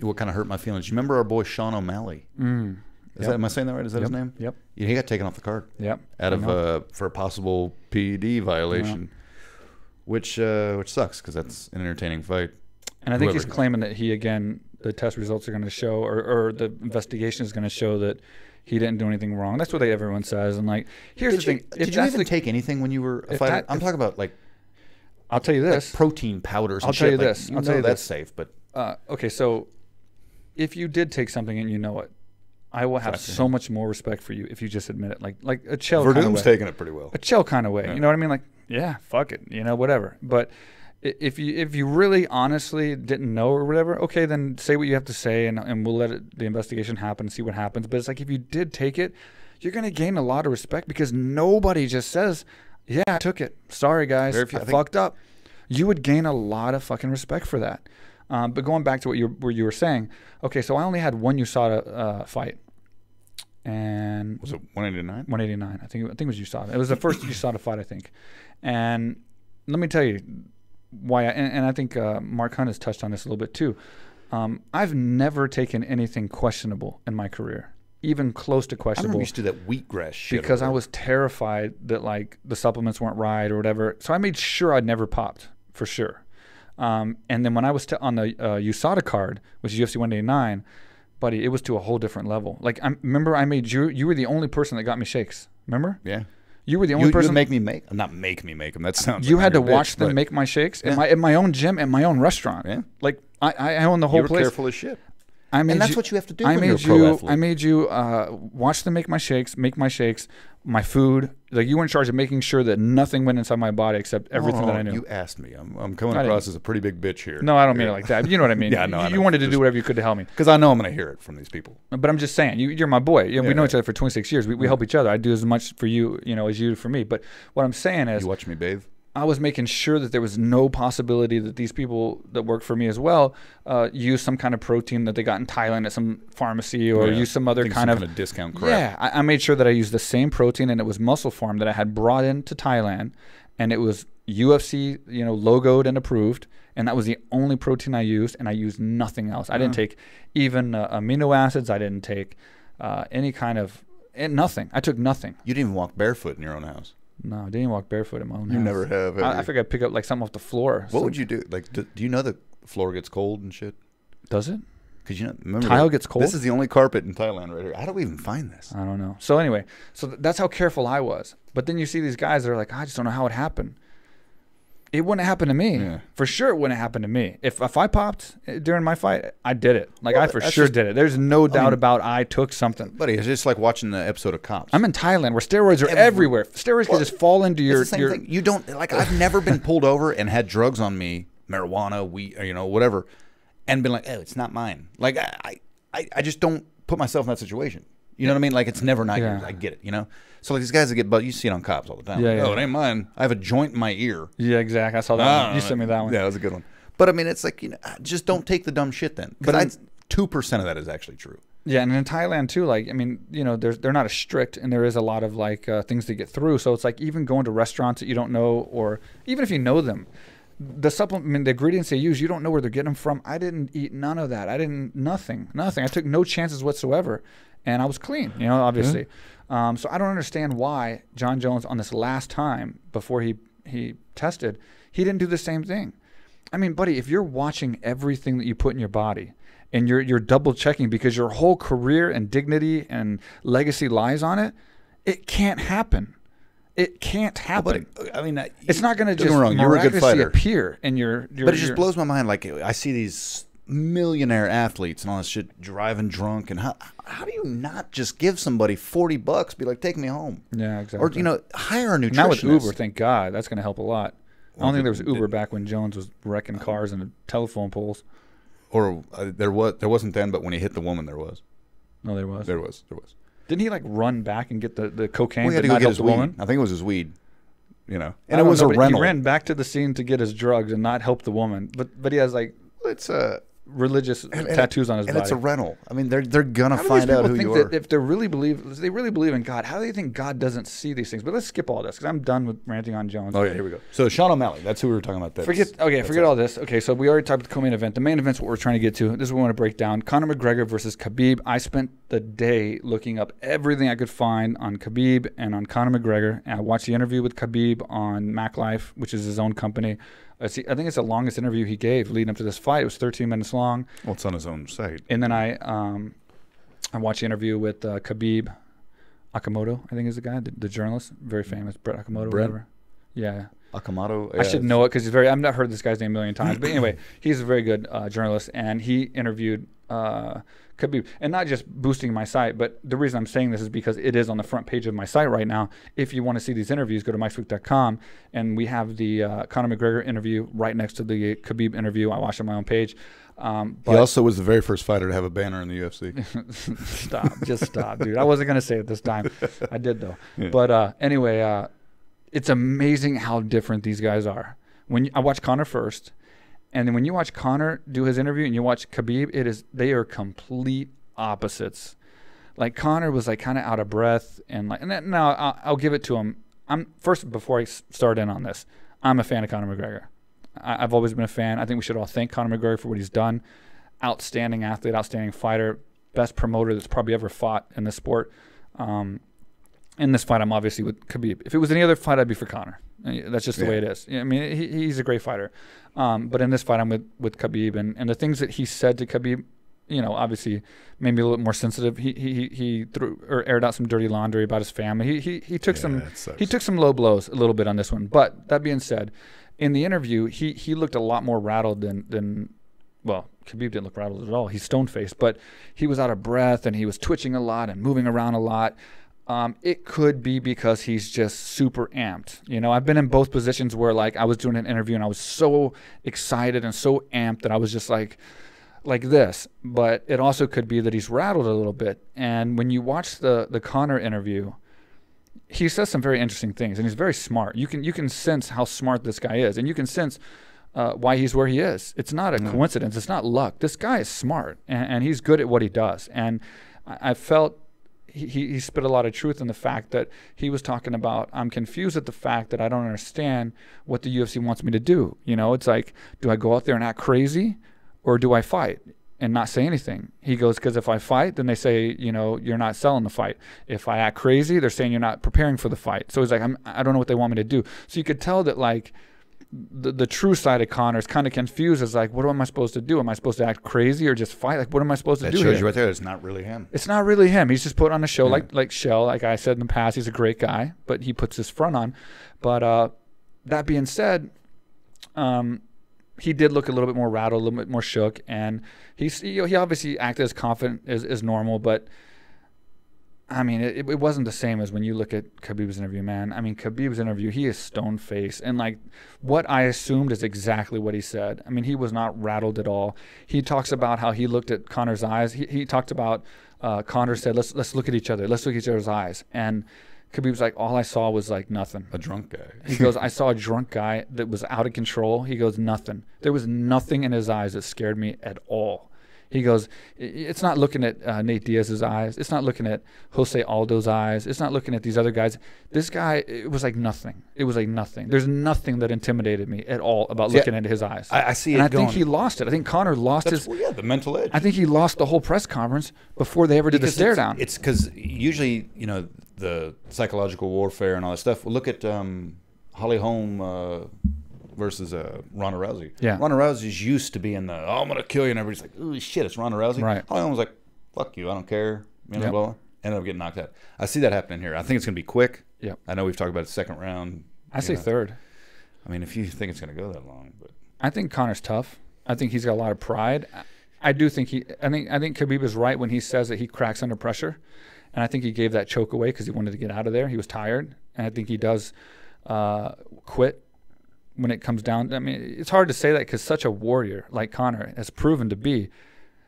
what kind of hurt my feelings? You remember our boy Sean O'Malley? Am I saying that right? Is that his name? Yep. Yeah, he got taken off the card. Yep. Out of for a possible PED violation, which sucks because that's an entertaining fight. And I think he's claiming that the test results are going to show, or the investigation is going to show that he didn't do anything wrong. That's what everyone says. And like, here's the thing: did you even take anything when you were a fighter? I'm talking about like. I'll tell you this. Like protein powders. I'll tell you this. I'll tell you that's safe, but okay. So if you did take something and you know it, I will have so much more respect for you if you just admit it. Like a chill kind of way. Verdum's taking it pretty well. A chill kind of way. Yeah. You know what I mean? Like, yeah, fuck it. You know, whatever. But if you really honestly didn't know or whatever, okay, then say what you have to say, and we'll let the investigation happen and see what happens. But it's like if you did take it, you're going to gain a lot of respect because nobody just says, yeah, I took it. Sorry, guys. I fucked up. You would gain a lot of fucking respect for that. But going back to what you were saying, okay, so I only had one USADA fight. And was it 189? 189. I think it was USADA. It was the first USADA fight, I think. And let me tell you why. And I think Mark Hunt has touched on this a little bit too. I've never taken anything questionable in my career, even close to questionable. I remember you used to do that wheatgrass shit. Because I was terrified that like the supplements weren't right or whatever. So I made sure I'd never popped for sure. And then when I was on the USADA card, which is UFC 189. Buddy, it was to a whole different level. Like, remember I made you were the only person that got me shakes. Remember? Yeah. You were the only person. You make me make, not make me make them. That sounds. You like had to watch them make my shakes in my own gym and my own restaurant. Yeah. Like I own the whole place. You were careful as shit. And that's what you have to do when you're a pro athlete. I made you watch them make my shakes, my food. Like you were in charge of making sure that nothing went inside my body except everything that I knew. You asked me. I'm coming across as a pretty big bitch here. No, I don't mean it like that. You know what I mean? Yeah, no, you wanted to do whatever you could to help me. Because I know I'm going to hear it from these people. But I'm just saying, you're my boy. We know each other for 26 years. We help each other. I do as much for you, as you do for me. But what I'm saying is, you watch me bathe. I was making sure that there was no possibility that these people that work for me as well use some kind of protein that they got in Thailand at some pharmacy or use some other kind of discount crap. Yeah, I made sure that I used the same protein and it was Muscle Farm that I had brought into Thailand, and it was UFC, logoed and approved, and that was the only protein I used, and I used nothing else. I didn't take even amino acids. I didn't take any kind of nothing. I took nothing. You didn't even walk barefoot in your own house. No, I didn't even walk barefoot in my own house. You never have. I figured I'd pick up like something off the floor. What would you do? Like, do you know the floor gets cold and shit? Does it? Because remember, tile gets cold. This is the only carpet in Thailand right here. How do we even find this? I don't know. So anyway, that's how careful I was. But then you see these guys that are like, I just don't know how it happened. It wouldn't happen to me. Yeah. For sure it wouldn't happen to me. If I popped during my fight, I did it. Like, I for sure did it. There's no doubt about I took something. Buddy, it's just like watching the episode of Cops. I'm in Thailand where steroids are everywhere. Steroids can just fall into your... It's the same thing. You don't... Like, I've never been pulled over and had drugs on me, marijuana, weed, whatever, and been like, oh, it's not mine. Like, I just don't put myself in that situation. You know what I mean? Like, it's never not yours. I get it, So, like, these guys that get bugged, you see it on Cops all the time. Yeah, oh, it ain't mine. I have a joint in my ear. Yeah, exactly. I saw that one. You sent me that one. Yeah, that was a good one. But, I mean, it's like, just don't take the dumb shit then. But 2% of that is actually true. Yeah, and in Thailand, too, like, I mean, they're not as strict, and there is a lot of, like, things to get through. So, it's like even going to restaurants that you don't know, or even if you know them, the ingredients they use, you don't know where they're getting them from. I didn't eat none of that. Nothing. I took no chances whatsoever. And I was clean, obviously. So I don't understand why Jon Jones on this last time before he tested, he didn't do the same thing. I mean, buddy, if you're watching everything that you put in your body and you're double checking because your whole career and dignity and legacy lies on it, it can't happen. It can't happen. Well, but, I mean, it's not going to just miraculously appear in your. But it just blows my mind. Like, I see these millionaire athletes and all this shit driving drunk, and how do you not just give somebody $40, be like, take me home? Yeah, exactly. Or hire a nutritionist. Now with Uber, thank God, that's going to help a lot. I don't think there was Uber back when Jones was wrecking cars and telephone poles. Or there wasn't then, but when he hit the woman, there was. No, there was. There was. Didn't he like run back and get the cocaine? Well, he had to go get his weed. Woman? I think it was his weed. And it was a rental. He ran back to the scene to get his drugs and not help the woman. But he has like religious tattoos on his body. And it's a rental. I mean, they're gonna find out who you are. If they really believe in God, how do they think God doesn't see these things? But let's skip all this because I'm done with ranting on Jones. Oh yeah, here we go. So Sean O'Malley, that's who we were talking about. Forget all this. Okay, so we already talked about the co-main event. The main event's what we're trying to get to. This is what we want to break down. Conor McGregor versus Khabib. I spent the day looking up everything I could find on Khabib and on Conor McGregor. And I watched the interview with Khabib on Mac Life, which is his own company. I think it's the longest interview he gave leading up to this fight. It was 13 minutes long. Well, it's on his own site. And then I watched the interview with Khabib Akamoto, I think is the guy, the journalist, very famous, Brett Akamoto, whatever. Yeah. Akamoto. I should know it because I've not heard this guy's name a million times. But anyway, he's a very good journalist, and he interviewed Khabib. And not just boosting my site, but the reason I'm saying this is because it is on the front page of my site right now. If you want to see these interviews, go to MikeSwick.com, and we have the Conor McGregor interview right next to the Khabib interview. I watched on my own page. He also was the very first fighter to have a banner in the UFC. Just stop, dude. I wasn't going to say it this time. I did, though. Yeah. But anyway, it's amazing how different these guys are. I watched Conor first, and then when you watch Conor do his interview and you watch Khabib, they are complete opposites. Like Conor was like kind of out of breath, and now I'll give it to him. Before I start in on this, I'm a fan of Conor McGregor. I've always been a fan. I think we should all thank Conor McGregor for what he's done. Outstanding athlete, outstanding fighter, best promoter that's probably ever fought in this sport. In this fight, I'm obviously with Khabib. If it was any other fight, I'd be for Conor. That's just the way it is. I mean, he's a great fighter. But in this fight, I'm with Khabib. And the things that he said to Khabib, obviously made me a little bit more sensitive. He threw or aired out some dirty laundry about his family. He took some low blows a little bit on this one. But that being said, in the interview, he looked a lot more rattled than well, Khabib didn't look rattled at all. He's stone-faced. But he was out of breath, and he was twitching a lot and moving around a lot. It could be because he's just super amped. I've been in both positions where like I was doing an interview and I was so excited and so amped that I was just like this. But it also could be that he's rattled a little bit. And when you watch the Conor interview, he says some very interesting things, and he's very smart. You can sense how smart this guy is, and you can sense why he's where he is. It's not a coincidence. It's not luck. This guy is smart, and he's good at what he does. And I felt he spit a lot of truth in the fact that he was talking about, I'm confused at the fact that I don't understand what the UFC wants me to do. It's like, do I go out there and act crazy, or do I fight and not say anything? He goes, because if I fight, then they say, you're not selling the fight. If I act crazy, they're saying you're not preparing for the fight. So he's like, I don't know what they want me to do. So you could tell that like the true side of Conor is kind of confused. As like, what am I supposed to do? Am I supposed to act crazy or just fight? Like, what am I supposed to do? That shows here? you right there. It's not really him. It's not really him. He's just put on a show like Shell. Like I said in the past, he's a great guy, but he puts his front on. But that being said, he did look a little bit more rattled, a little bit more shook, and he obviously acted as confident as normal, but I mean, it wasn't the same as when you look at Khabib's interview, man. I mean, Khabib's interview, he is stone-faced, and like what I assumed is exactly what he said. I mean, he was not rattled at all. He talks about how he looked at Conor's eyes. He talked about Conor said, let's look at each other. Let's look at each other's eyes. And Khabib's like, all I saw was like nothing. A drunk guy. He goes, I saw a drunk guy that was out of control. He goes, nothing. There was nothing in his eyes that scared me at all. He goes, it's not looking at Nate Diaz's eyes. It's not looking at Jose Aldo's eyes. It's not looking at these other guys. This guy, it was like nothing. It was like nothing. There's nothing that intimidated me at all about looking into his eyes. I see and it I going. think he lost it. I think Conor lost the mental edge. I think he lost the whole press conference before they ever did the stare down. It's because usually, the psychological warfare and all that stuff. Well, look at Holly Holm versus Ronda Rousey. Yeah. Ronda Rousey's used to being I'm going to kill you, and everybody's like, oh, shit, it's Ronda Rousey. Right. Holly Holm was like, fuck you, I don't care. Blah, blah. Ended up getting knocked out. I see that happening here. I think it's going to be quick. Yeah. I know we've talked about the second round. I say third. I mean, if you think it's going to go that long. But I think Conor's tough. I think he's got a lot of pride. I do think I think Khabib is right when he says that he cracks under pressure. And I think he gave that choke away because he wanted to get out of there. He was tired. And I think he does quit when it comes down. I mean, it's hard to say that because such a warrior like Conor has proven to be.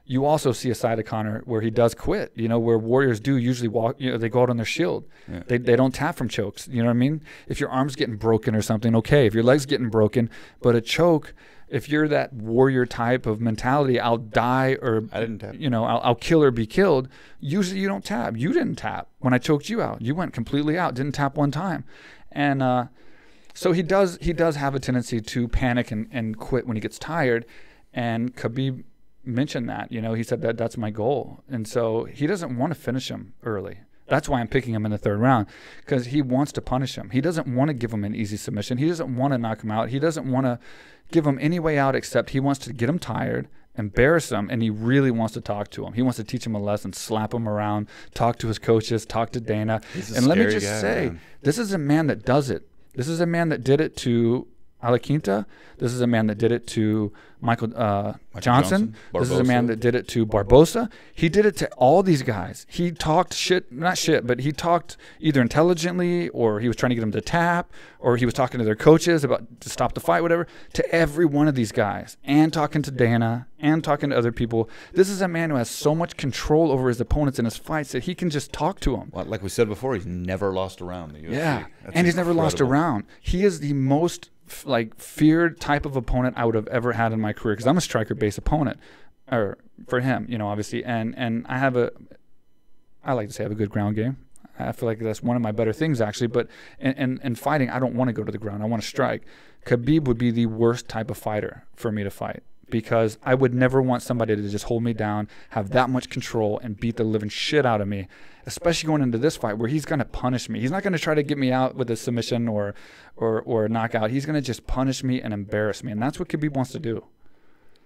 You also see a side of Conor where he does quit, where warriors do usually walk, they go out on their shield. Yeah. They don't tap from chokes. You know what I mean? If your arm's getting broken or something, okay. If your leg's getting broken, but a choke, if you're that warrior type of mentality, I'll die or I didn't tap. I'll kill or be killed. Usually you don't tap. You didn't tap when I choked you out. You went completely out, didn't tap one time. And so he does have a tendency to panic and quit when he gets tired. And Khabib mentioned that, he said that's my goal. And so he doesn't want to finish him early. That's why I'm picking him in the third round, because he wants to punish him. He doesn't want to give him an easy submission. He doesn't want to knock him out. He doesn't want to give him any way out except he wants to get him tired, embarrass him, and he really wants to talk to him. He wants to teach him a lesson, slap him around, talk to his coaches, talk to Dana. And let me just say, this is a man that does it. This is a man that did it to Alaquinta. This is a man that did it to Michael Johnson. This is a man that did it to Barbosa. He did it to all these guys. He talked shit, not shit, but he talked either intelligently, or he was trying to get them to tap, or he was talking to their coaches about to stop the fight, whatever, to every one of these guys, and talking to Dana, and talking to other people. This is a man who has so much control over his opponents in his fights that he can just talk to them. Well, like we said before, he's never lost a round in the UFC. Yeah, That's and he's never lost a incredible. round. He is the most feared type of opponent I would have ever had in my career, because I'm a striker-based opponent, or for him, obviously. And I like to say I have a good ground game. I feel like that's one of my better things, actually. But in fighting, I don't want to go to the ground. I want to strike. Khabib would be the worst type of fighter for me to fight, because I would never want somebody to just hold me down, have that much control, and beat the living shit out of me, especially going into this fight where he's going to punish me. He's not going to try to get me out with a submission or a knockout. He's going to just punish me and embarrass me, and that's what Khabib wants to do.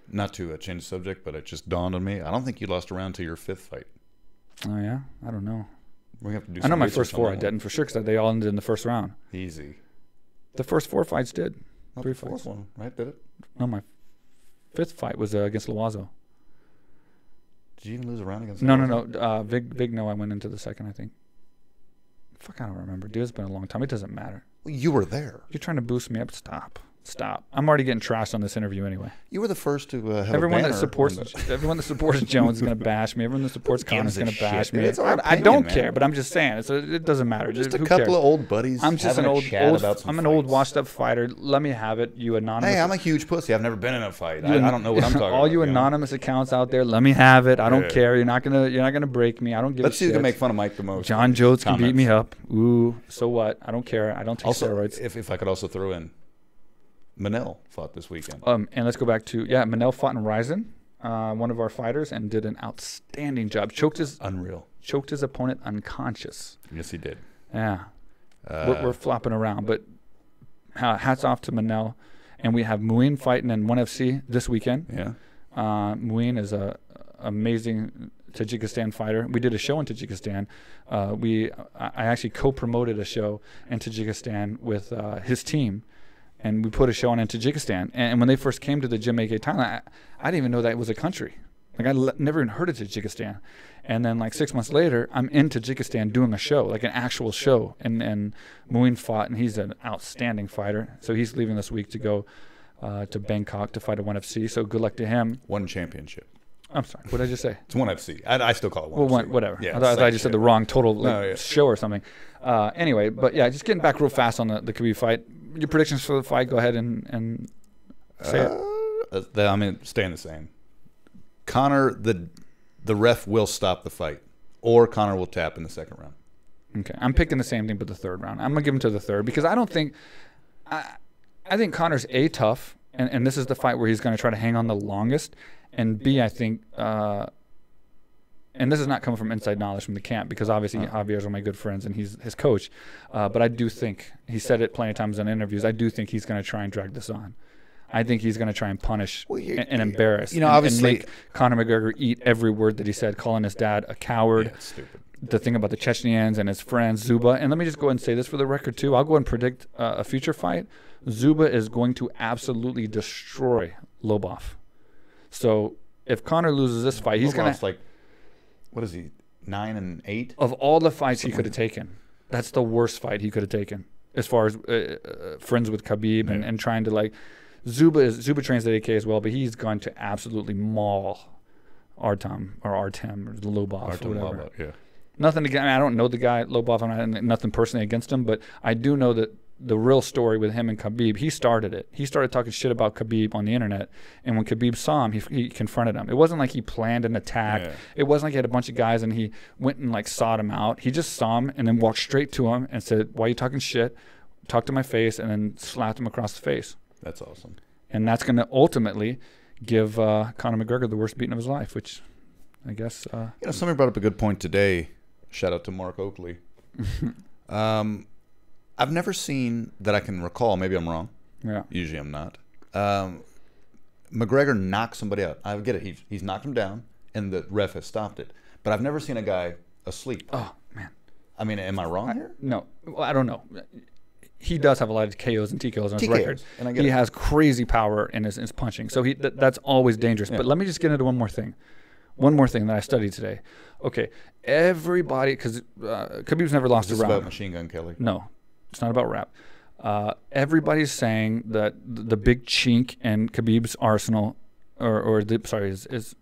Not to change the subject, but it just dawned on me. I don't think you lost a round to your 5th fight. Oh, yeah? I don't know. We have to do. I know some my research first on 4 I that one. didn't, for sure, because they all ended in the first round. Easy. The first 4 fights did. Not 3 the 4th fights. one, right? Did it? No, my 5th fight was against Loazo. Did you even lose a round against? No. Vig, no, I went into the second, I think. Fuck, I don't remember. Dude, it's been a long time. It doesn't matter. Well, you were there. You're trying to boost me up. Stop. I'm already getting trashed on this interview anyway. You were the first to have Everyone a banner that supports on the- everyone that supports Jones is going to bash me. Everyone that supports Conor is gives a going to bash shit, me. dude? It's our I opinion, don't man. care, but I'm just saying it doesn't matter. Just a Who couple cares? of old buddies. I'm just having an a chat about some I'm an old fights. washed up fighter. Let me have it, you anonymous. Hey, I'm a huge pussy. I've never been in a fight. I don't know what I'm talking about. All you anonymous accounts out there, let me have it. I don't Yeah. care. You're not gonna break me. I don't give Let's a see who shit. can make fun of Mike the most. Jon Jones can beat Comments. me up. Ooh, so what? I don't care. I don't take Also, steroids. if I could also throw in, Manel fought this weekend. And let's go back to Manel fought in Ryzen, one of our fighters, and did an outstanding job. Choked his opponent unconscious. Yes, he did. Yeah, we're flopping around, but hats off to Manel. And we have Muin fighting in 1FC this weekend. Yeah. Muin is a amazing Tajikistan fighter. We did a show in Tajikistan. I actually co-promoted a show in Tajikistan with his team. And we put a show on in Tajikistan. And when they first came to the gym, AKA Thailand, I didn't even know that it was a country. Like, I never even heard of Tajikistan. And then, like, 6 months later, I'm in Tajikistan doing a show, like an actual show. And Muin fought, and he's an outstanding fighter. So he's leaving this week to go to Bangkok to fight at 1FC. So good luck to him. One championship. I'm sorry. What did I just say? It's 1FC. I still call it 1FC. Well, whatever. Yeah, I thought I just said the wrong total No, yeah. show or something. Anyway, but yeah, just getting back real fast on the Khabib fight. Your predictions for the fight, go ahead and say it. I mean, staying the same. Conor, the ref will stop the fight, or Conor will tap in the second round. Okay, I'm picking the same thing, but the third round. I'm gonna give him to the third because I don't think. I think Conor's tough, and this is the fight where he's gonna try to hang on the longest, and B, I think. And this is not coming from inside knowledge from the camp because obviously Javier's one of my good friends and he's his coach. But I do think, he said it plenty of times in interviews, I do think he's going to try and drag this on. I think he's going to try and punish and embarrass. Obviously, and make Conor McGregor eat every word that he said, calling his dad a coward. Yeah, it's stupid. The thing about the Chechens and his friend Zuba. And let me just go ahead and say this for the record too. I'll go ahead and predict a future fight. Zuba is going to absolutely destroy Lobov. So if Conor loses this fight, he's going to... like, what is he, 9 and 8? Of all the fights he could have taken, that's the worst fight he could have taken as far as friends with Khabib and trying to, like... Zuba trains at AK as well, but he's going to absolutely maul Artem or Lobov or whatever. Lobov, yeah. Nothing against. I don't know the guy Lobov. I'm not nothing personally against him, but I do know that the real story with him and Khabib, he started it. He started talking shit about Khabib on the internet, and when Khabib saw him, he confronted him. It wasn't like he planned an attack. Yeah. It wasn't like he had a bunch of guys and he went and like sought him out. He just saw him and then walked straight to him and said, "Why are you talking shit? Talk to my face," and then slapped him across the face. That's awesome. And that's going to ultimately give Conor McGregor the worst beating of his life, which I guess... somebody brought up a good point today. Shout out to Mark Oakley. I've never seen, that I can recall, maybe I'm wrong. Yeah. Usually I'm not. McGregor knocked somebody out. I get it. He's knocked him down, and the ref has stopped it. But I've never seen a guy asleep. Oh, man. I mean, am I wrong here? No. Well, I don't know. he does have a lot of KOs and TKOs on his TKOs, record. and I get He it. has crazy power in his punching. So that's always dangerous. But let me just get into one more thing. One more thing that I studied today. Okay, everybody, because Khabib's never lost a Is this round. about Machine Gun Kelly? No, it's not about rap. Everybody's saying that the big chink in Khabib's arsenal, it's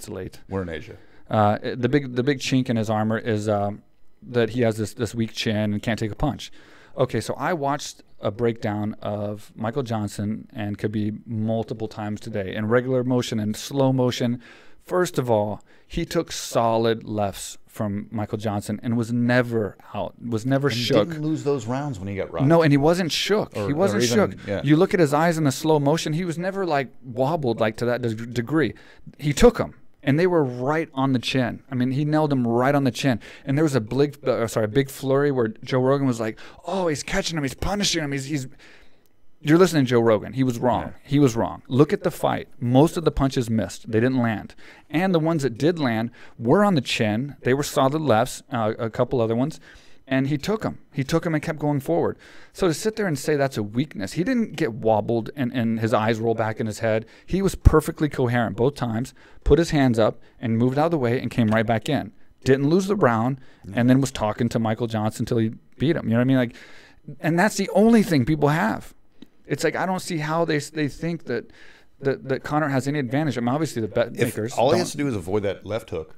late. We're in Asia. The big chink in his armor is that he has this weak chin and can't take a punch. Okay, so I watched a breakdown of Michael Johnson and Khabib multiple times today in regular motion and slow motion. First of all, he took solid lefts from Michael Johnson and was never out, was never shook. Didn't lose those rounds when he got rocked. No, and he wasn't shook. Or- He wasn't or even- shook. yeah. You look at his eyes in the slow motion, he was never like wobbled like to that degree. He took them, and they were right on the chin. I mean, he nailed them right on the chin. And there was a big flurry where Joe Rogan was like, "Oh, he's catching him, he's punishing him, he's." You're listening to Joe Rogan. He was wrong. Yeah. He was wrong. Look at the fight. Most of the punches missed. They didn't land. And the ones that did land were on the chin. They were solid lefts, a couple other ones. And he took them. He took them and kept going forward. So to sit there and say that's a weakness, he didn't get wobbled and his eyes roll back in his head. He was perfectly coherent both times, put his hands up and moved out of the way and came right back in. Didn't lose the round and then was talking to Michael Johnson until he beat him. You know what I mean? Like, and that's the only thing people have. It's like I don't see how they think that Conor has any advantage. I mean, obviously the bet makers. All he don't. has to do is avoid that left hook,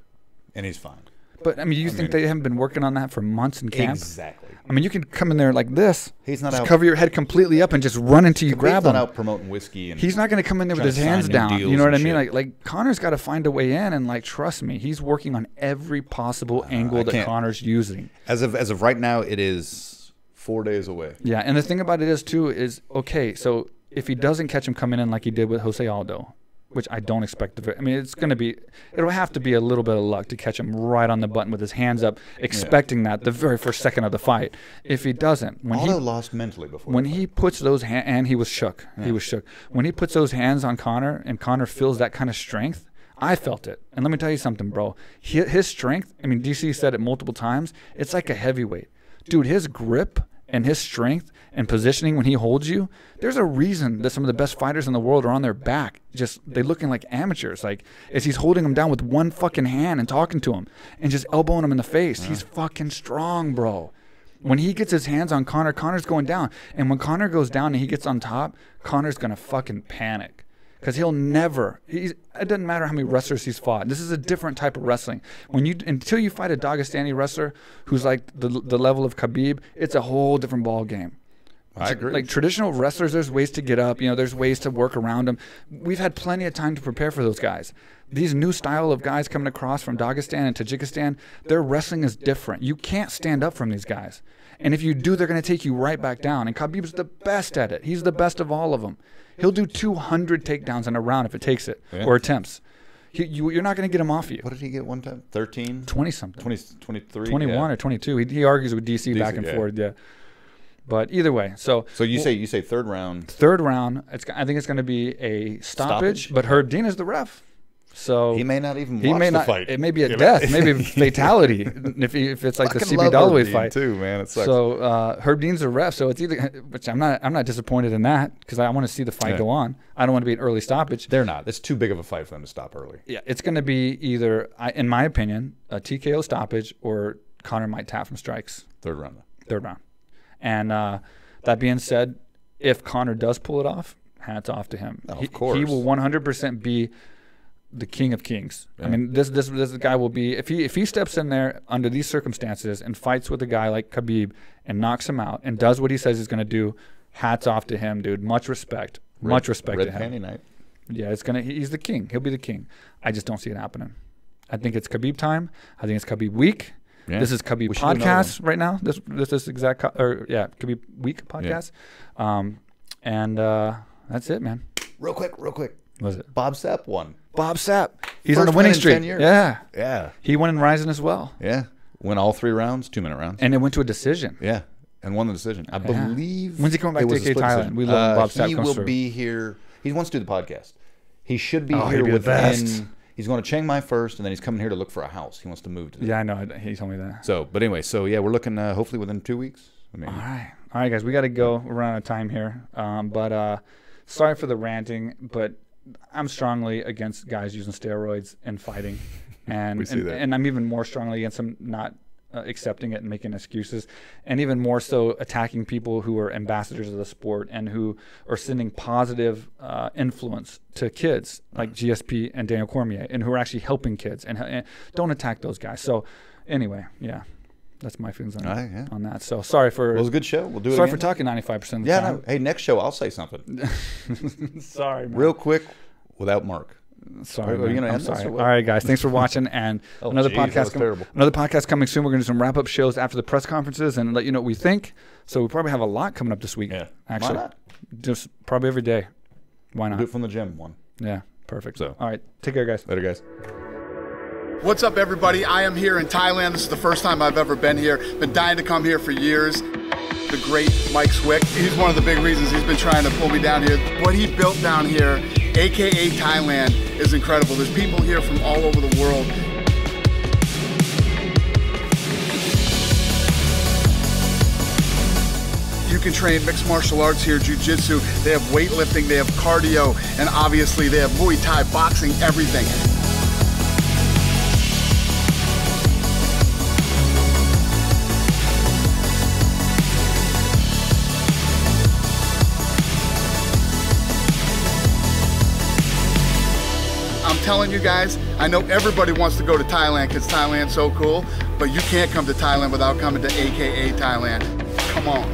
and he's fine. But I mean, you think they haven't been working on that for months in camp? Exactly. I mean, you can come in there like this. He's not just out. cover your head completely up and just run until you grab He's him. not out promoting whiskey and He's not going to come in there with trying his to sign hands new down. deals You know what I and mean? shit. Like Conor's got to find a way in, and like trust me, he's working on every possible angle that can't. Conor's using. As of right now, it is 4 days away. Yeah, and the thing about it is okay. So if he doesn't catch him coming in like he did with Jose Aldo, which I don't expect I mean, it'll have to be a little bit of luck to catch him right on the button with his hands up, expecting that the very first second of the fight. If he doesn't, Aldo lost mentally before. when he puts those hands, and he was shook. He was shook. When he puts those hands on Conor, and Conor feels that kind of strength, I felt it. And let me tell you something, bro. His strength, I mean, DC said it multiple times, it's like a heavyweight. Dude, his grip and his strength and positioning when he holds you, there's a reason that some of the best fighters in the world are on their back. Just, they looking like amateurs. Like, as he's holding him down with one fucking hand and talking to him and just elbowing him in the face. He's fucking strong, bro. When he gets his hands on Conor, Conor's going down. And when Conor goes down and he gets on top, Conor's going to fucking panic. Because he'll never, it doesn't matter how many wrestlers he's fought. This is a different type of wrestling. Until you fight a Dagestani wrestler who's like the level of Khabib, it's a whole different ball game. I agree. Like traditional wrestlers, there's ways to get up. You know, there's ways to work around them. We've had plenty of time to prepare for those guys. These new style of guys coming across from Dagestan and Tajikistan, their wrestling is different. You can't stand up from these guys. And if you do, they're going to take you right back down. And Khabib's the best at it. He's the best of all of them. He'll do 200 takedowns in a round if it takes it, or attempts. You're not going to get him off you. What did he get one time? 13? 20-something. 23? 21 or 22. He argues with DC back and forth, yeah. But either way, so you say third round. Third round, I think it's going to be a stoppage, but Herb Dean is the ref. So he may not even watch the fight. It may be a death, maybe a fatality if it's like the CB Dalloway fight too, man. It sucks. So Herb Dean's the ref, so it's either, which I'm not disappointed in that because I want to see the fight go on. I don't want to be an early stoppage. They're not. It's too big of a fight for them to stop early. Yeah, it's going to be either, in my opinion, a TKO stoppage or Conor might tap from strikes. Third round. And that being said, if Conor does pull it off, hats off to him. Of course, he will 100% be the king of kings. Yeah. I mean, this guy will be, if he steps in there under these circumstances and fights with a guy like Khabib and knocks him out and does what he says he's going to do, hats off to him, dude. Much respect. Much respect to him. Red Panty Night. Yeah, he's the king. He'll be the king. I just don't see it happening. I think it's Khabib time. I think it's Khabib week. Yeah. This is Khabib podcast right now. This is Khabib week podcast. Yeah. And that's it, man. Real quick. What was it? Bob Sapp won. Bob Sapp. He's on the winning streak. 10 years. Yeah. He won in Rising as well. Yeah. Won all 3 rounds, 2-minute rounds. And it went to a decision. Yeah. And won the decision. I believe. When's he coming back to AKA Thailand? We love Bob Sapp. He will be here. He wants to do the podcast. He should be here within. He's going to Chiang Mai first, and then he's coming here to look for a house. He wants to move to. Yeah, I know. He told me that. So, but anyway, we're looking hopefully within 2 weeks. I mean, All right, guys, we got to go. We're running out of time here. But sorry for the ranting, but I'm strongly against guys using steroids and fighting. And, We see that. and I'm even more strongly against them not accepting it and making excuses, and even more so attacking people who are ambassadors of the sport and who are sending positive influence to kids like GSP and Daniel Cormier, and who are actually helping kids. And don't attack those guys. So anyway, yeah, that's my feelings on, on that. So sorry for it was a good show. We'll do it sorry again. for talking 95% of the Yeah, time. no. Hey, next show I'll say something. Sorry, man. Real quick without Mark. Sorry, Are you man. gonna I'm end this sorry. or All what? right, guys. Thanks for watching. And another geez, that podcast. was terrible. Another podcast coming soon. We're gonna do some wrap-up shows after the press conferences and let you know what we think. So we probably have a lot coming up this week. Yeah. Actually, Why not? just probably every day. Why not? Do it from the gym one. Yeah, perfect. So. All right, take care, guys. Later, guys. What's up, everybody? I am here in Thailand. This is the first time I've ever been here. Been dying to come here for years. The great Mike Swick, he's one of the big reasons he's been trying to pull me down here. What he built down here, AKA Thailand, is incredible. There's people here from all over the world. You can train mixed martial arts here, jiu-jitsu. They have weightlifting, they have cardio, and obviously they have Muay Thai, boxing, everything. I'm telling you guys, I know everybody wants to go to Thailand because Thailand's so cool, but you can't come to Thailand without coming to AKA Thailand. Come on.